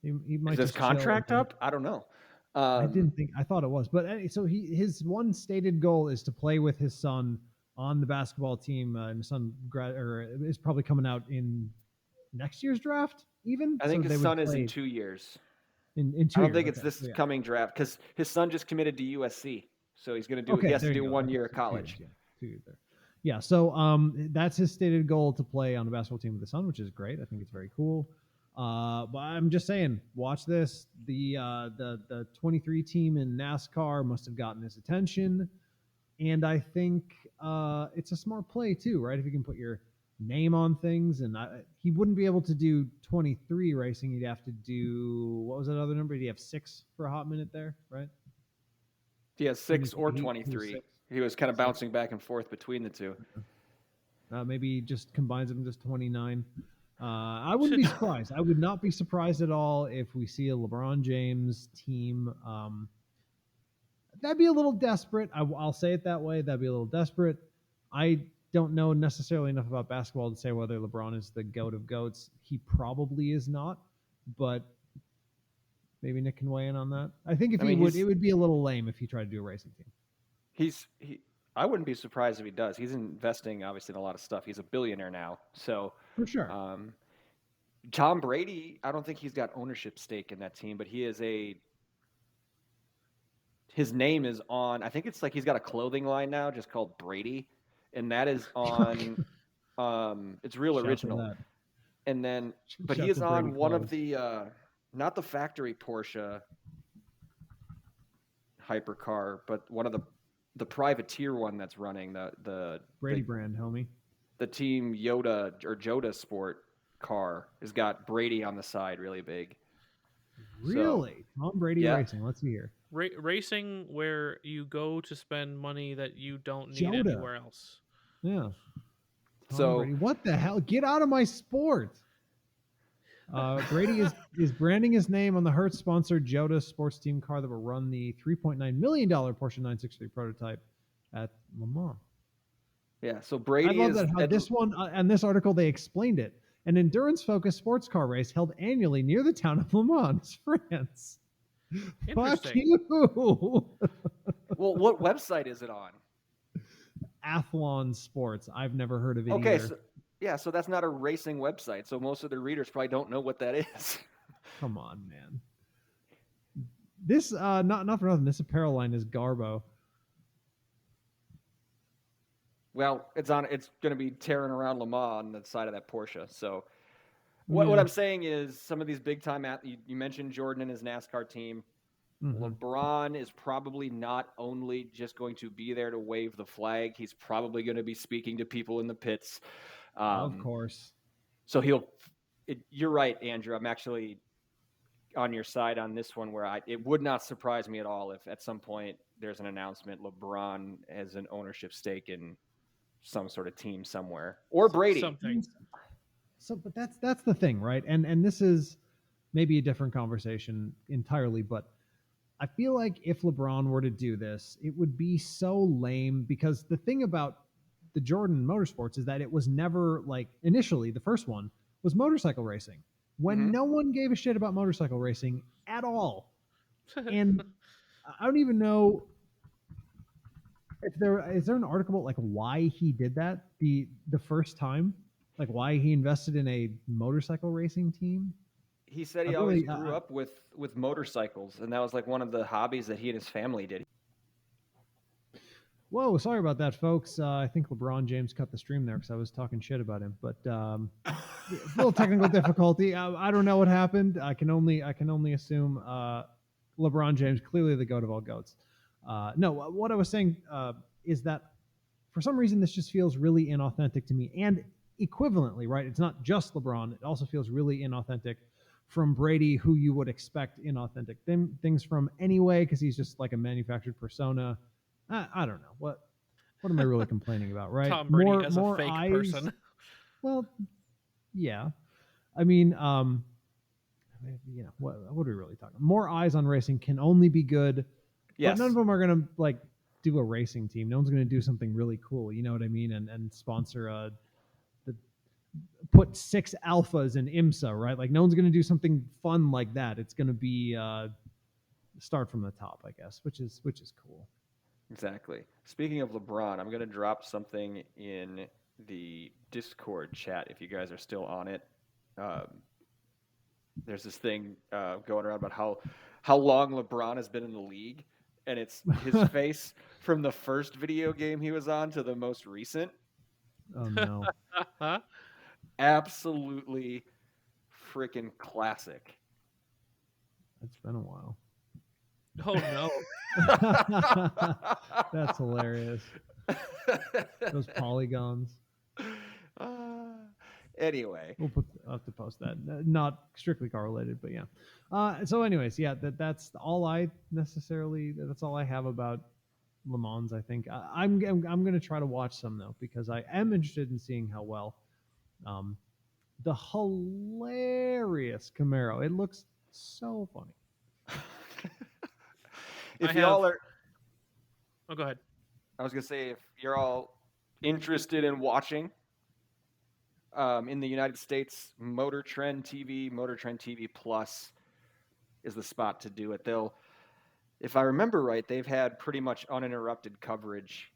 He might. Is his contract up? I don't know. I thought it was, but so his one stated goal is to play with his son on the basketball team, and his son is probably coming out in next year's draft. Even I think his son is in 2 years. In 2 years. I don't think it's this coming draft, because his son just committed to USC, so he's going to do. He has to do 1 year of college. 2 years there. Yeah, so that's his stated goal, to play on the basketball team with his son, which is great. I think it's very cool. But I'm just saying, watch this. The 23 team in NASCAR must have gotten his attention, and I think it's a smart play too, right? If you can put your name on things, and he wouldn't be able to do 23 racing. He'd have to do, what was that other number? Did he have 6 for a hot minute there, right? He has 6 or 23. He was kind of bouncing back and forth between the two. Maybe he just combines them, just 29. I wouldn't be surprised. I would not be surprised at all if we see a LeBron James team. That'd be a little desperate. I'll say it that way. That'd be a little desperate. I don't know necessarily enough about basketball to say whether LeBron is the GOAT of GOATs. He probably is not, but maybe Nick can weigh in on that. I think it would be a little lame if he tried to do a racing team. I wouldn't be surprised if he does. He's investing, obviously, in a lot of stuff. He's a billionaire now, so for sure. Tom Brady, I don't think he's got ownership stake in that team, but he is his name is on. I think it's like he's got a clothing line now, just called Brady, and that is on. It's real original. And then, but he is on one of the, not the factory Porsche hypercar, but one of the privateer one that's running the Brady brand, homie. The team Yoda Sport car has got Brady on the side, really big. Really? So, Tom Brady racing. Let's see here. Racing where you go to spend money that you don't need anywhere else. Yeah. Tom Brady. What the hell? Get out of my sport. Brady is branding his name on the Hertz-sponsored Jota sports team car that will run the $3.9 million Porsche 963 prototype at Le Mans. Yeah, so Brady I love that. This one, and this article, they explained it. An endurance-focused sports car race held annually near the town of Le Mans, France. Fuck you. Well, what website is it on? Athlon Sports. I've never heard of it either. So that's not a racing website. So most of the readers probably don't know what that is. Come on, man. This not for nothing. This apparel line is Garbo. Well, it's going to be tearing around Le Mans on the side of that Porsche. So what I'm saying is, some of these big time athletes, you mentioned Jordan and his NASCAR team. Mm-hmm. LeBron is probably not only just going to be there to wave the flag. He's probably going to be speaking to people in the pits. Of course. So you're right, Andrew. I'm actually on your side on this one, where it would not surprise me at all if at some point there's an announcement LeBron has an ownership stake in some sort of team somewhere, or Brady. Something. So, but that's the thing, right? And this is maybe a different conversation entirely, but I feel like if LeBron were to do this, it would be so lame, because the thing about the Jordan Motorsports is that it was never, like, initially the first one was motorcycle racing, when no one gave a shit about motorcycle racing at all. And I don't even know if is there an article about, like, why he did that the first time, like why he invested in a motorcycle racing team. He said he always grew up with motorcycles, and that was like one of the hobbies that he and his family did. Whoa, sorry about that, folks. I think LeBron James cut the stream there because I was talking shit about him. But a little technical difficulty. I don't know what happened. I can only assume LeBron James, clearly the GOAT of all GOATs. No, what I was saying is that for some reason this just feels really inauthentic to me. And equivalently, right? It's not just LeBron. It also feels really inauthentic from Brady, who you would expect inauthentic things from anyway, because he's just like a manufactured persona. I don't know what. what am I really complaining about, right? Tom Brady as a fake eyes. person. Well, yeah. I mean, what are we really talking? More eyes on racing can only be good, Yes. but none of them are gonna like do a racing team. No one's gonna do something really cool. You know what I mean? And sponsor put 6 alphas in IMSA, right? Like no one's gonna do something fun like that. It's gonna be start from the top, I guess, which is cool. Exactly. Speaking of LeBron, I'm going to drop something in the Discord chat if you guys are still on it. There's this thing going around about how long LeBron has been in the league, and it's his face from the first video game he was on to the most recent. Oh no. Absolutely freaking classic. It's been a while. Oh no. That's hilarious. Those polygons. Anyway, I'll have to post that. Not strictly correlated, but yeah. So, anyways, yeah, that's all that's all I have about Le Mans. I think I'm going to try to watch some though because I am interested in seeing how well. The hilarious Camaro. It looks so funny. If y'all are, oh, go ahead. I was gonna say if you're all interested in watching. In the United States, Motor Trend TV Plus is the spot to do it. If I remember right, they've had pretty much uninterrupted coverage.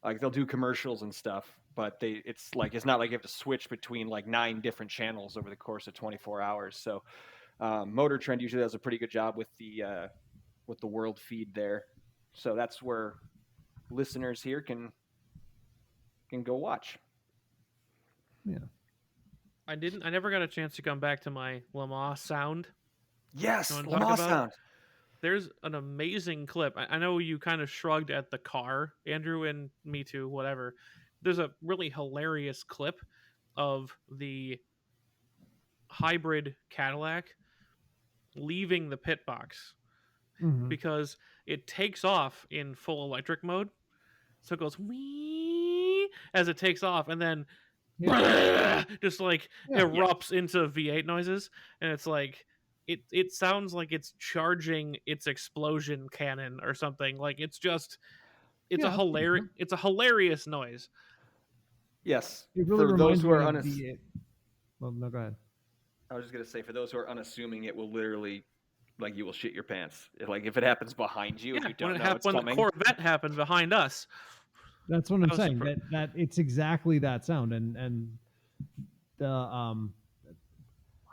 Like they'll do commercials and stuff, but it's not like you have to switch between like 9 different channels over the course of 24 hours. So Motor Trend usually does a pretty good job with the world feed there. So that's where listeners here can go watch. Yeah. I never got a chance to come back to my Le Mans sound. Yes, Le Mans sound. There's an amazing clip. I know you kind of shrugged at the car, Andrew, and me too, whatever. There's a really hilarious clip of the hybrid Cadillac leaving the pit box because it takes off in full electric mode. So it goes wee as it takes off, and then just like erupts into V8 noises, and it's like it sounds like it's charging its explosion cannon or something. Like it's a hilarious noise. Yes, it really for those who are well, no, go ahead. I was just gonna say for those who are unassuming, it will literally like you will shit your pants. Like if it happens behind you and you don't know it's coming. When the Corvette happened behind us. That's what I'm saying. That it's exactly that sound. And the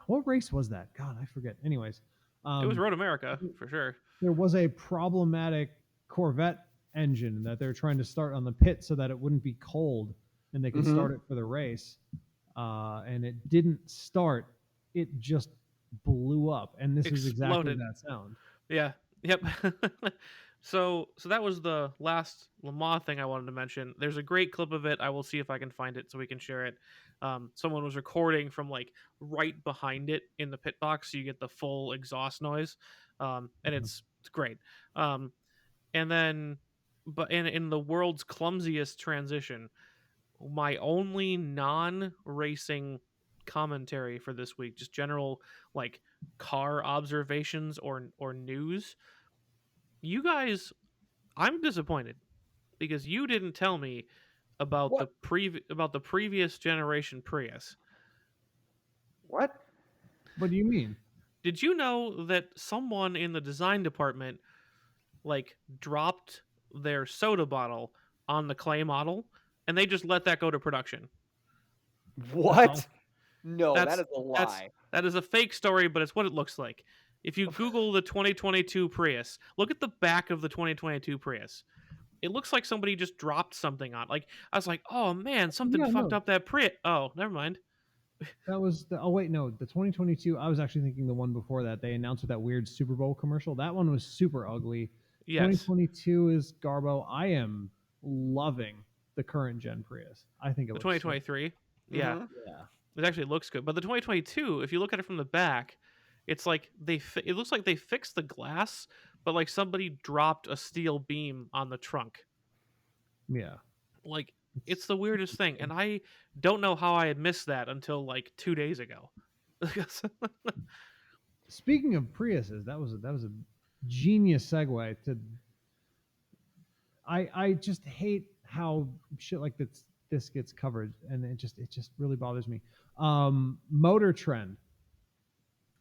what race was that? God, I forget. Anyways, it was Road America for sure. There was a problematic Corvette engine that they're trying to start on the pit so that it wouldn't be cold and they could start it for the race. And it didn't start. It just blew up. And this is exactly that sound. Yeah. Yep. So that was the last Le Mans thing I wanted to mention. There's a great clip of it. I will see if I can find it so we can share it. Someone was recording from like right behind it in the pit box, so you get the full exhaust noise, and it's great. And then, but in the world's clumsiest transition, my only non-racing commentary for this week, just general like car observations or news. You guys, I'm disappointed because you didn't tell me about the previous generation Prius. What? What do you mean? Did you know that someone in the design department like dropped their soda bottle on the clay model and they just let that go to production? What? No, that is a lie. That is a fake story, but it's what it looks like. If you Google the 2022 Prius, look at the back of the 2022 Prius. It looks like somebody just dropped something on. Like I was like, oh man, something fucked up that Prius. Oh, never mind. That was the 2022. I was actually thinking the one before that. They announced with that weird Super Bowl commercial. That one was super ugly. Yes. 2022 is Garbo. I am loving the current gen Prius. I think it looks 2023. Yeah. It actually looks good. But the 2022, if you look at it from the back, it's like it looks like they fixed the glass, but like somebody dropped a steel beam on the trunk. Yeah. Like, it's the weirdest thing, and I don't know how I had missed that until like 2 days ago. Speaking of Priuses, that was a genius segue to. I just hate how shit like this gets covered, and it just really bothers me. Motor Trend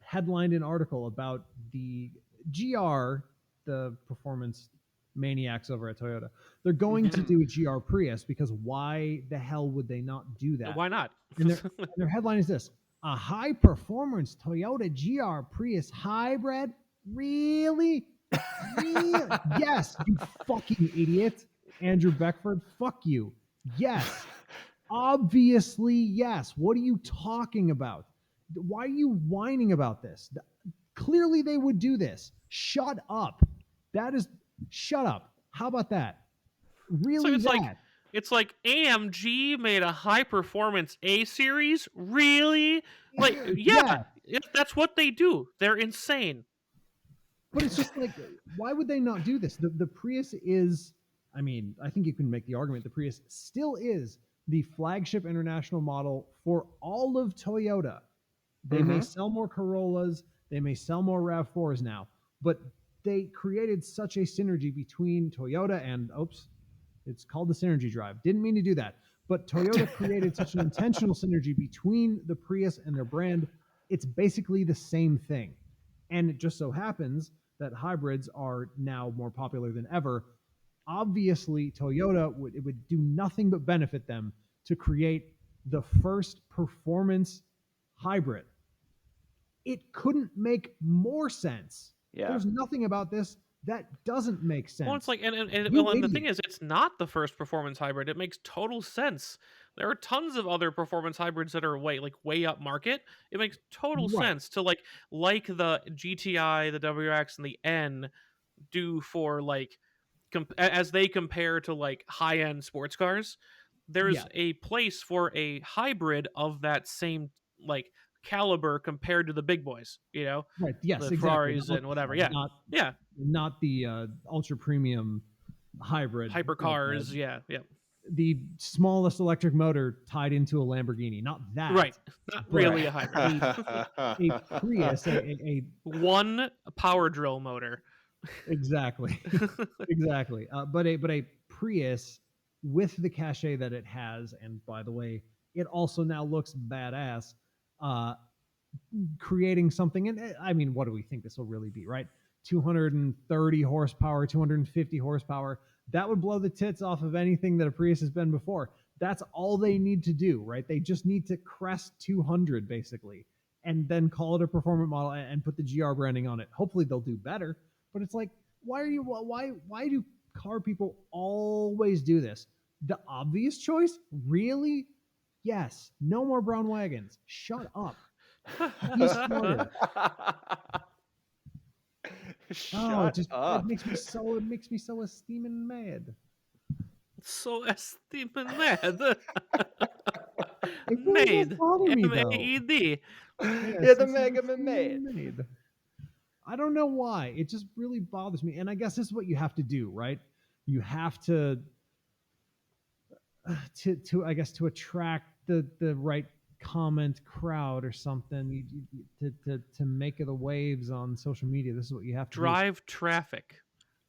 headlined an article about the GR, the performance maniacs over at Toyota. They're going to do a GR Prius because why the hell would they not do that? Why not? And their headline is this: a high performance Toyota GR Prius hybrid? Really? Really? Yes, you fucking idiot. Andrew Beckford, fuck you. Yes. Obviously, yes. What are you talking about? Why are you whining about this? Clearly they would do this. Shut up. Shut up. How about that? Really, so it's like AMG made a high performance A series. Really? Like, yeah, that's what they do. They're insane. But it's just like, why would they not do this? The Prius is, I mean, I think you can make the argument the Prius still is the flagship international model for all of Toyota. They may sell more Corollas, they may sell more RAV4s now, but they created such a synergy between Toyota and, it's called the Synergy Drive. Didn't mean to do that. But Toyota created such an intentional synergy between the Prius and their brand. It's basically the same thing. And it just so happens that hybrids are now more popular than ever. Obviously, Toyota would do nothing but benefit them to create the first performance hybrid. It couldn't make more sense. Yeah. There's nothing about this that doesn't make sense. Well, it's like, and the thing is, it's not the first performance hybrid. It makes total sense. There are tons of other performance hybrids that are way up market. It makes total sense to like the GTI, the WX, and the N do for as they compare to like high end sports cars. There's a place for a hybrid of that same like caliber compared to the big boys, right? Yes, the Ferraris and whatever. Not the ultra premium hybrid hypercars. The smallest electric motor tied into a Lamborghini. Not that. Right. Not really a hybrid. A Prius, a one power drill motor. Exactly. Exactly. But a Prius with the cachet that it has, and by the way, it also now looks badass, creating something. And I mean, what do we think this will really be, right? 230 horsepower, 250 horsepower. That would blow the tits off of anything that a Prius has been before. That's all they need to do, right? They just need to crest 200 basically, and then call it a performance model and put the GR branding on it. Hopefully they'll do better. But it's like, why do car people always do this? The obvious choice? Really? Yes. No more brown wagons. Shut up. Be smarter. Shut up. It makes me so esteeming mad. So esteeming mad. Made. M-A-E-D. Yeah, the Mega Man made. I don't know why. It just really bothers me. And I guess this is what you have to do, right? You have to attract the right comment crowd or something, to make the waves on social media. This is what you have to drive traffic.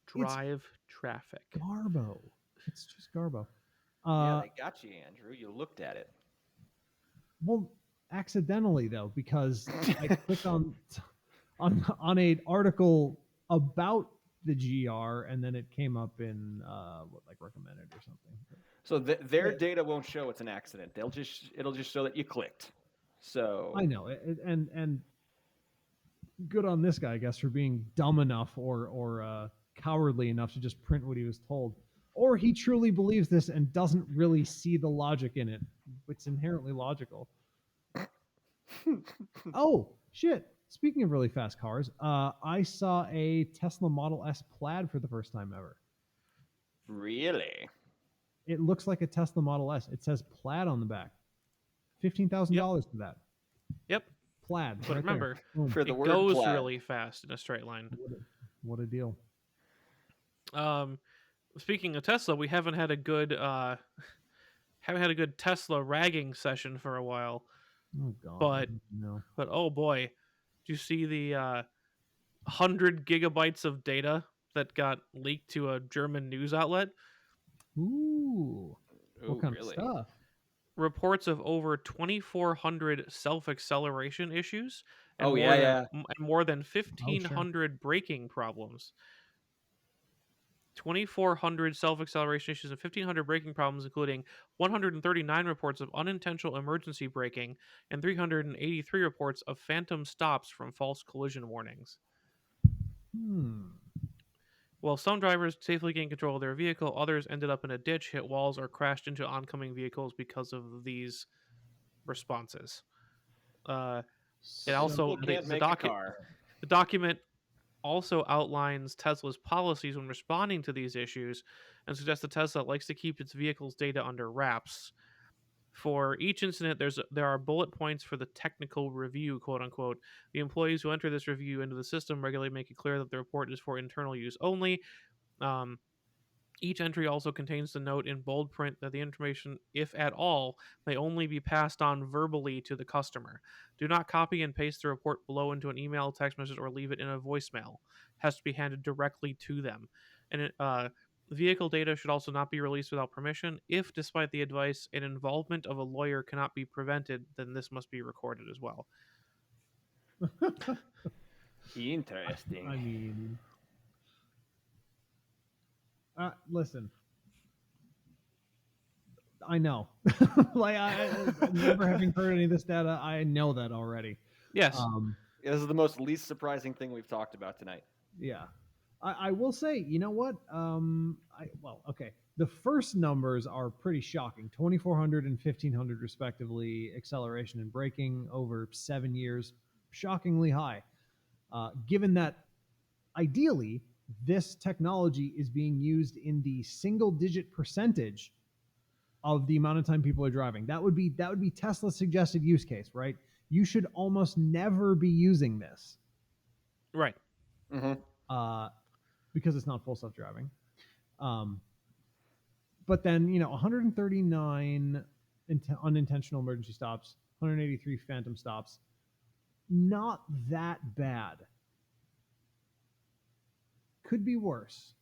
Drive traffic. Garbo. It's just Garbo. Yeah, they got you, Andrew. You looked at it. Well, accidentally though, because I clicked on an article about the GR, and then it came up in recommended or something. So their data won't show it's an accident. It'll just show that you clicked. So I know, and good on this guy, I guess, for being dumb enough or cowardly enough to just print what he was told, or he truly believes this and doesn't really see the logic in it. It's inherently logical. Oh shit! Speaking of really fast cars, I saw a Tesla Model S Plaid for the first time ever. Really? It looks like a Tesla Model S. It says Plaid on the back. $15,000 for that. Yep. Plaid. But remember, for the it word goes plaid. really fast in a straight line. What a deal. Speaking of Tesla, we haven't had a good Tesla ragging session for a while. Oh God, no. But oh boy, do you see the 100 gigabytes of data that got leaked to a German news outlet? Ooh, what Ooh, kind really? of stuff? Reports of over 2,400 self-acceleration issues and Oh, yeah. more than Oh, sure. 1,500 braking problems. 2,400 self-acceleration issues and 1,500 braking problems, including 139 reports of unintentional emergency braking and 383 reports of phantom stops from false collision warnings. While some drivers safely gained control of their vehicle, others ended up in a ditch, hit walls, or crashed into oncoming vehicles because of these responses. It also People can't make a car. the document also outlines Tesla's policies when responding to these issues and suggests that Tesla likes to keep its vehicle's data under wraps. For each incident, there are bullet points for the technical review, quote unquote. The employees who enter this review into the system regularly make it clear that the report is for internal use only. Um, Each entry also contains the note in bold print that the information, if at all, may only be passed on verbally to the customer. Do not copy and paste the report below into an email, text message, or leave it in a voicemail. It has to be handed directly to them. And vehicle data should also not be released without permission. If, despite the advice, an involvement of a lawyer cannot be prevented, then this must be recorded as well. Interesting. I mean, listen, I know. Like, I never having heard any of this data, I know that already. Yes. This is the most least surprising thing we've talked about tonight. Yeah. I will say, you know what? Okay. The first numbers are pretty shocking. 2,400 and 1,500 respectively, acceleration and braking over 7 years. Shockingly high. Given that ideally, this technology is being used in the single-digit percentage of the amount of time people are driving. That would be Tesla's suggested use case, right? You should almost never be using this. Right. Because it's not full self-driving. But then, 139 unintentional emergency stops, 183 phantom stops. Not that bad. Could be worse.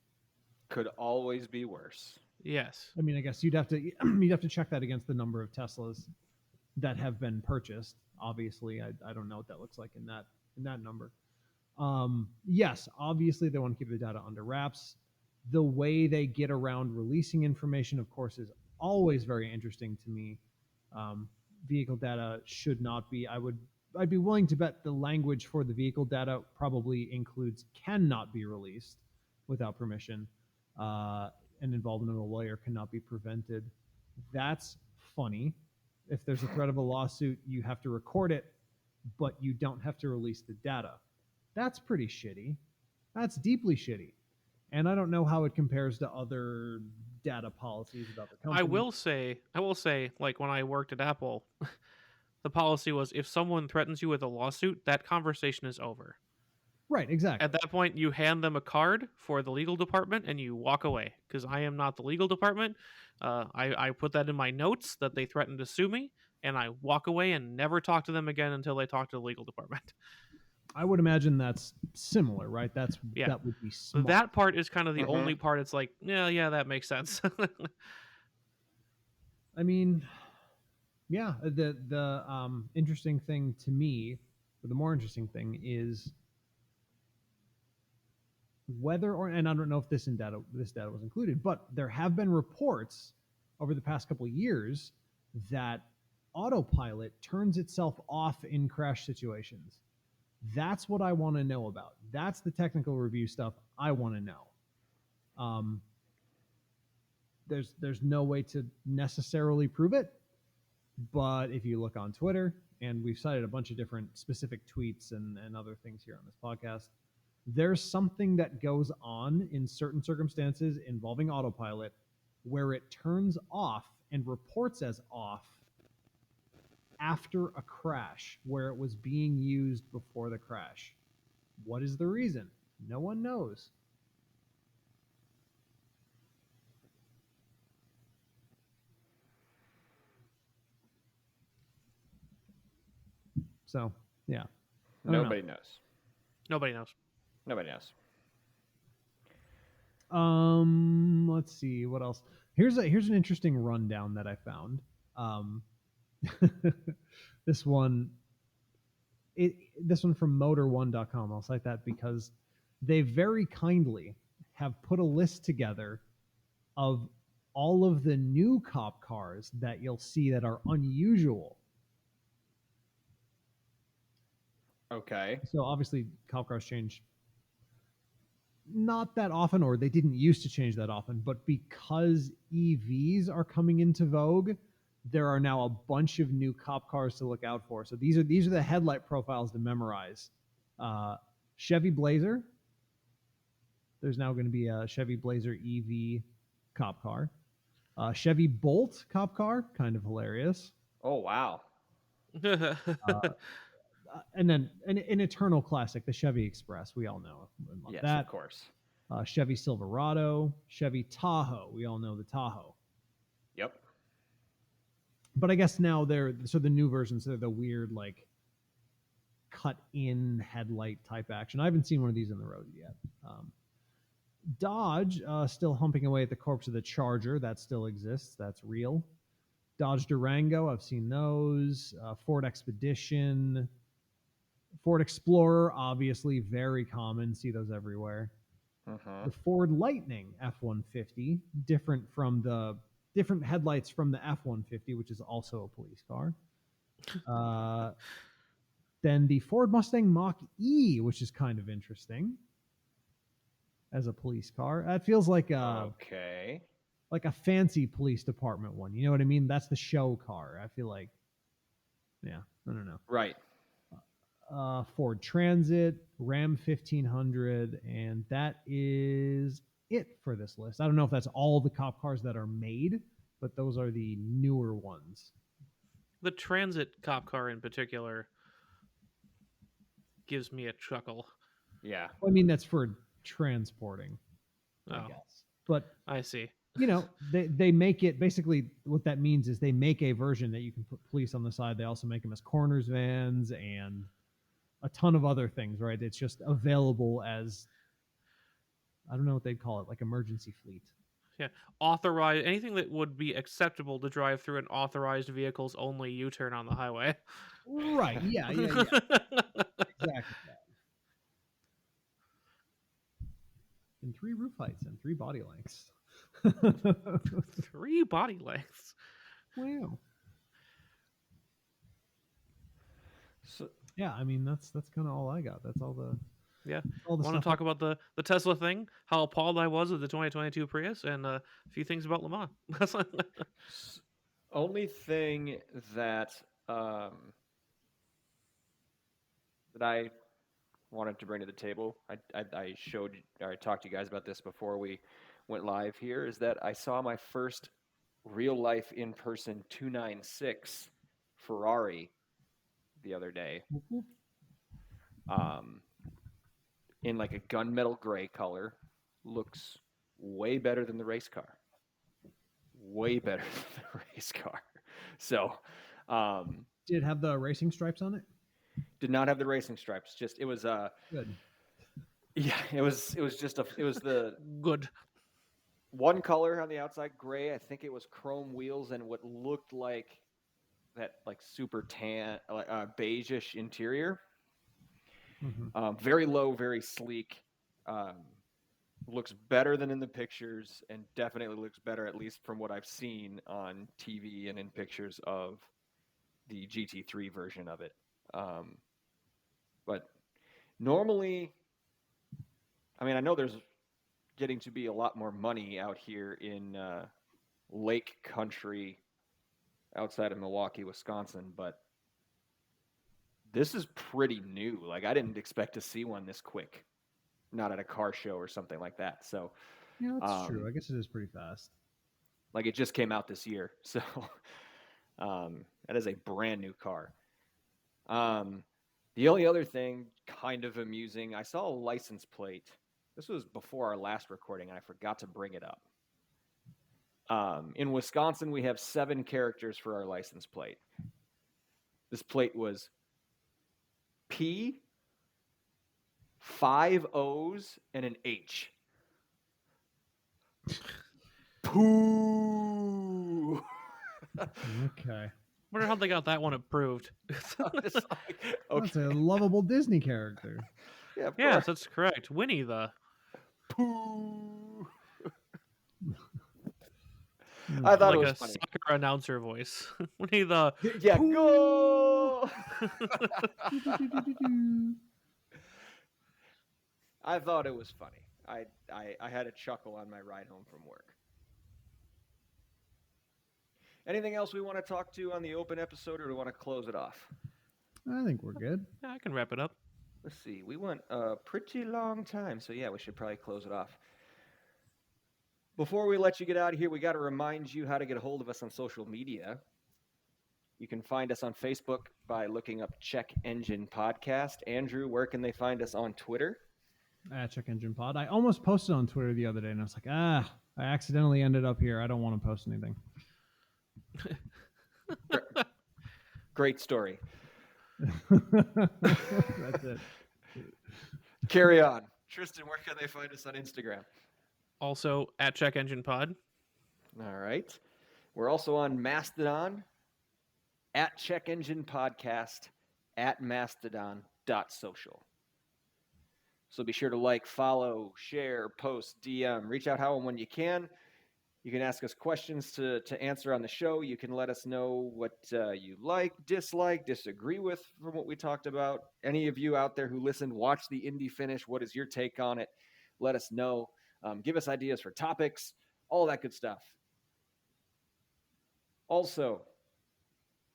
Could always be worse. Yes. I mean, I guess you'd have to check that against the number of Teslas that have been purchased. Obviously, I don't know what that looks like in that number. Yes, obviously they want to keep the data under wraps. The way they get around releasing information, of course, is always very interesting to me. Vehicle data should not be. I'd be willing to bet the language for the vehicle data probably includes cannot be released without permission. And involvement of a lawyer cannot be prevented. That's funny. If there's a threat of a lawsuit, you have to record it, but you don't have to release the data. That's pretty shitty. That's deeply shitty. And I don't know how it compares to other data policies of other companies. I will say, like when I worked at Apple, the policy was if someone threatens you with a lawsuit, that conversation is over. Right, exactly. At that point, you hand them a card for the legal department and you walk away. Because I am not the legal department. I put that in my notes that they threatened to sue me, and I walk away and never talk to them again until they talk to the legal department. I would imagine that's similar, right? That would be smart. That part is kind of the only part. It's like, yeah, that makes sense. I mean, yeah. The interesting thing to me, or the more interesting thing, is whether or, and I don't know if this data was included, but there have been reports over the past couple of years that autopilot turns itself off in crash situations. That's what I want to know about. That's the technical review stuff I want to know. There's no way to necessarily prove it, but if you look on Twitter, and we've cited a bunch of different specific tweets and other things here on this podcast, there's something that goes on in certain circumstances involving autopilot where it turns off and reports as off after a crash where it was being used before the crash. What is the reason? No one knows. So yeah, Nobody knows. Nobody knows. Nobody knows. Let's see what else. Here's an interesting rundown that I found. This one from motor1.com. I'll cite that because they very kindly have put a list together of all of the new cop cars that you'll see that are unusual. Okay. So obviously cop cars change not that often, or they didn't used to change that often, but because EVs are coming into vogue, there are now a bunch of new cop cars to look out for. So these are the headlight profiles to memorize. Chevy Blazer. There's now going to be a Chevy Blazer EV cop car. Chevy Bolt cop car, kind of hilarious. Oh wow. And then an eternal classic, the Chevy Express. We all know yes, that. Of course. Chevy Silverado, Chevy Tahoe. We all know the Tahoe. Yep. But I guess now the new versions are the weird like cut in headlight type action. I haven't seen one of these on the road yet. Dodge still humping away at the corpse of the Charger. That still exists. That's real. Dodge Durango. I've seen those. Ford Expedition. Ford Explorer, obviously very common. See those everywhere. The Ford Lightning F-150, different headlights from the F-150, which is also a police car. Then the Ford Mustang Mach-E, which is kind of interesting as a police car. That feels like like a fancy police department one. You know what I mean? That's the show car. I feel like, yeah, I don't know. Right. Ford Transit, Ram 1500, and that is it for this list. I don't know if that's all the cop cars that are made, but those are the newer ones. The Transit cop car in particular gives me a chuckle. Yeah. Well, I mean, that's for transporting, I guess. But I see. You know, they make it, basically what that means is they make a version that you can put police on the side. They also make them as corners vans and a ton of other things, right? It's just available as, I don't know what they'd call it, like emergency fleet. Yeah, authorized, anything that would be acceptable to drive through an authorized vehicles only U-turn on the highway. Right. Yeah. Exactly that. And 3 roof heights and 3 body lengths. 3 body lengths. Wow. So, yeah, I mean that's kind of all I got. That's all the. Yeah. All the want to talk about the Tesla thing? How appalled I was with the 2022 Prius, and a few things about Le Mans. only thing that that I wanted to bring to the table, I showed or I talked to you guys about this before we went live here, is that I saw my first real life in person 296 Ferrari the other day. In like a gunmetal gray color, looks way better than the race car. Way better than the race car. So, did it have the racing stripes on it? Did not have the racing stripes. Just it was good. Yeah, it was the good one color on the outside, gray. I think it was chrome wheels and what looked like that like super tan, beige-ish interior. Very low, very sleek. Looks better than in the pictures, and definitely looks better, at least from what I've seen on TV and in pictures of the GT3 version of it. But normally, I mean, I know there's getting to be a lot more money out here in Lake Country outside of Milwaukee, Wisconsin, but this is pretty new. Like, I didn't expect to see one this quick, not at a car show or something like that. So, yeah, that's true. I guess it is pretty fast. Like, it just came out this year. So, that is a brand new car. The only other thing kind of amusing, I saw a license plate. This was before our last recording, and I forgot to bring it up. In Wisconsin, we have 7 characters for our license plate. This plate was P, 5 O's, and an H. Poo. Okay. Wonder how they got that one approved. Okay. That's a lovable Disney character. Yeah, yes, that's correct. Winnie the Pooh. I thought it was funny. Soccer announcer voice. Winnie the Pooh. Go. I thought it was funny. I had a chuckle on my ride home from work. Anything else we want to talk to on the open episode, or do we want to close it off? I think we're good. Yeah, I can wrap it up. Let's see. We went a pretty long time, so yeah, we should probably close it off. Before we let you get out of here, we got to remind you how to get a hold of us on social media. You can find us on Facebook by looking up Check Engine Podcast. Andrew, where can they find us on Twitter? Check Engine Pod. I almost posted on Twitter the other day, and I was like, I accidentally ended up here. I don't want to post anything. Great story. That's it. Carry on. Tristan, where can they find us on Instagram? Also at Check Engine Pod. All right. We're also on Mastodon at Check Engine Podcast at mastodon.social. So be sure to like, follow, share, post, DM, reach out how and when you can. You can ask us questions to answer on the show. You can let us know what you like, dislike, disagree with from what we talked about. Any of you out there who listened, watch the Indy finish. What is your take on it? Let us know. Give us ideas for topics, all that good stuff. Also,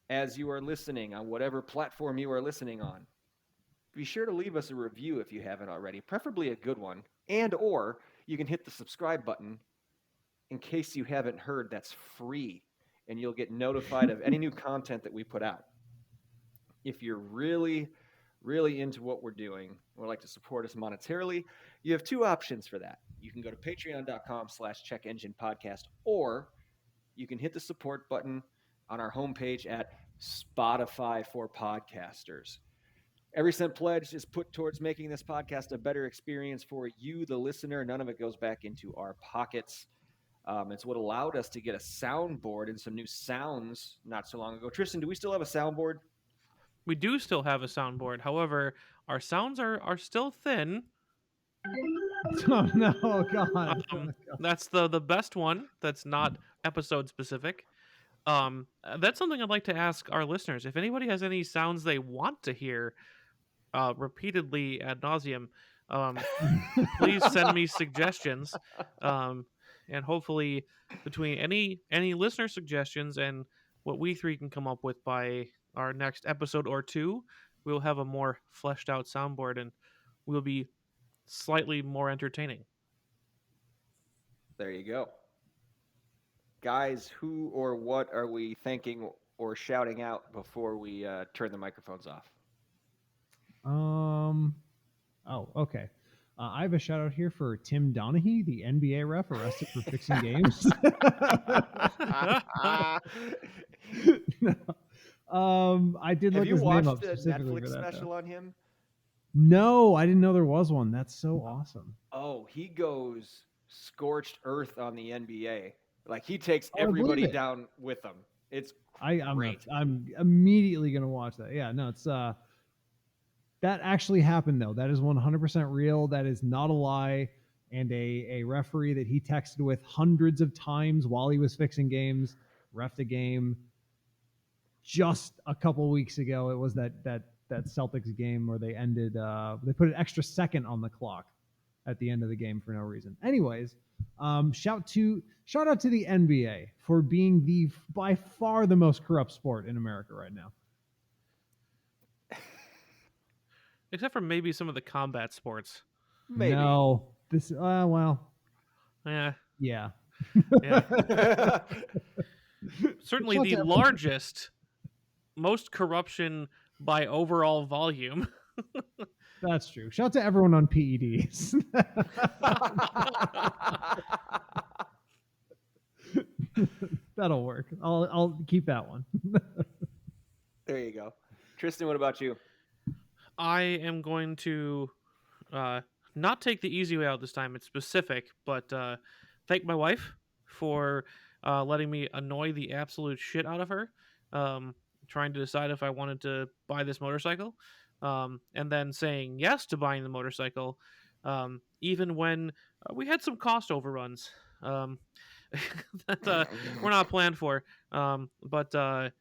as you are listening on whatever platform you are listening on, be sure to leave us a review if you haven't already, preferably a good one, and or you can hit the subscribe button. In case you haven't heard, that's free, and you'll get notified of any new content that we put out. If you're really, really into what we're doing, or like to support us monetarily, you have two options for that. You can go to patreon.com/checkenginepodcast, or you can hit the support button on our homepage at Spotify for Podcasters. Every cent pledged is put towards making this podcast a better experience for you, the listener. None of it goes back into our pockets. It's what allowed us to get a soundboard and some new sounds not so long ago. Tristan, do we still have a soundboard? We do still have a soundboard. However, our sounds are still thin. Oh no, God. That's the best one. That's not episode specific. That's something I'd like to ask our listeners. If anybody has any sounds they want to hear repeatedly ad nauseum, please send me suggestions. And hopefully between any listener suggestions and what we three can come up with by our next episode or two, we'll have a more fleshed out soundboard and we'll be slightly more entertaining. There you go. Guys, who or what are we thanking or shouting out before we turn the microphones off? Oh, okay. I have a shout out here for Tim Donaghy, the NBA ref arrested for fixing games. I did look his name up specifically for that. Have you watched the Netflix special on him? No, I didn't know there was one. That's so awesome. Oh, he goes scorched earth on the NBA. Like he takes everybody down with him. It's great. I'm immediately gonna watch that. Yeah, no, it's that actually happened though. That is 100% real. That is not a lie. And a referee that he texted with hundreds of times while he was fixing games, reffed a game. Just a couple weeks ago, it was that Celtics game where they ended. They put an extra second on the clock at the end of the game for no reason. Anyways, shout out to the NBA for being the by far the most corrupt sport in America right now. Except for maybe some of the combat sports. Maybe. No, this well. Yeah. Yeah. Yeah. Certainly the largest, most corruption by overall volume. That's true. Shout out to everyone on PEDs. That'll work. I'll keep that one. There you go. Tristan, what about you? I am going to not take the easy way out this time. It's specific, but thank my wife for letting me annoy the absolute shit out of her, um, trying to decide if I wanted to buy this motorcycle, and then saying yes to buying the motorcycle, even when we had some cost overruns um, that were not planned for. But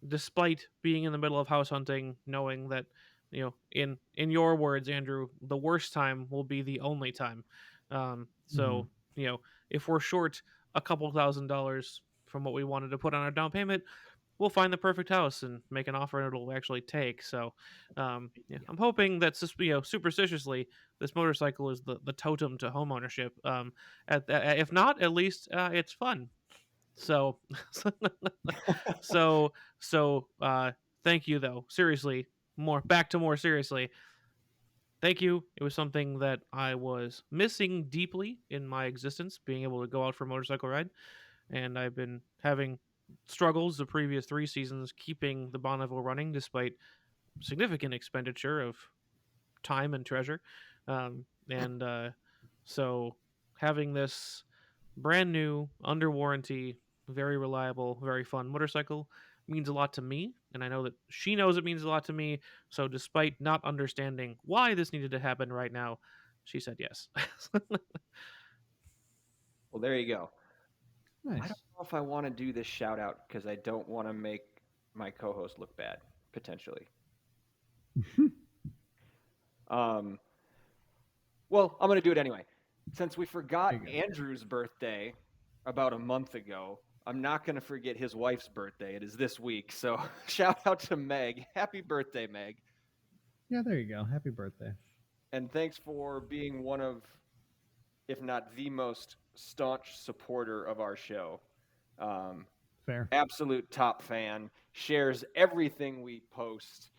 despite being in the middle of house hunting, knowing that in your words, Andrew, the worst time will be the only time. So if we're short a couple $1,000s from what we wanted to put on our down payment, we'll find the perfect house and make an offer and it'll actually take. So I'm hoping that superstitiously this motorcycle is the totem to home ownership. If not, at least it's fun. So so thank you though. Seriously, more seriously. Thank you. It was something that I was missing deeply in my existence, being able to go out for a motorcycle ride, and I've been having struggles the previous 3 seasons keeping the Bonneville running despite significant expenditure of time and treasure. And so having this brand new, under warranty, very reliable, very fun motorcycle means a lot to me. And I know that she knows it means a lot to me. So despite not understanding why this needed to happen right now, she said yes. Well, there you go. Nice. I don't know if I want to do this shout out because I don't want to make my co-host look bad, potentially. Well, I'm going to do it anyway. Since we forgot Andrew's birthday about a month ago, I'm not going to forget his wife's birthday. It is this week. So shout out to Meg. Happy birthday, Meg. Yeah, there you go. Happy birthday. And thanks for being one of, if not the most staunch supporter of our show. Fair. Absolute top fan. Shares everything we post.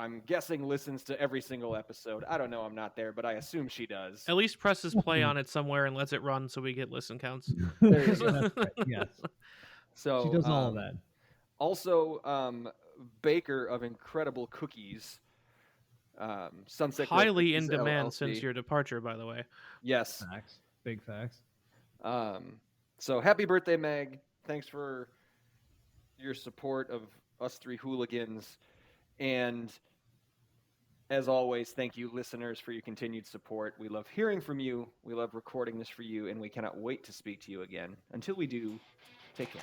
I'm guessing listens to every single episode. I don't know. I'm not there, but I assume she does. At least presses play on it somewhere and lets it run so we get listen counts. That's right. Yes. So she does all of that. Also, baker of incredible cookies. Sunset highly in demand LLC. Since your departure, by the way. Yes. Facts. Big facts. So happy birthday, Meg. Thanks for your support of us 3 hooligans. And as always, thank you, listeners, for your continued support. We love hearing from you. We love recording this for you, and we cannot wait to speak to you again. Until we do, take care.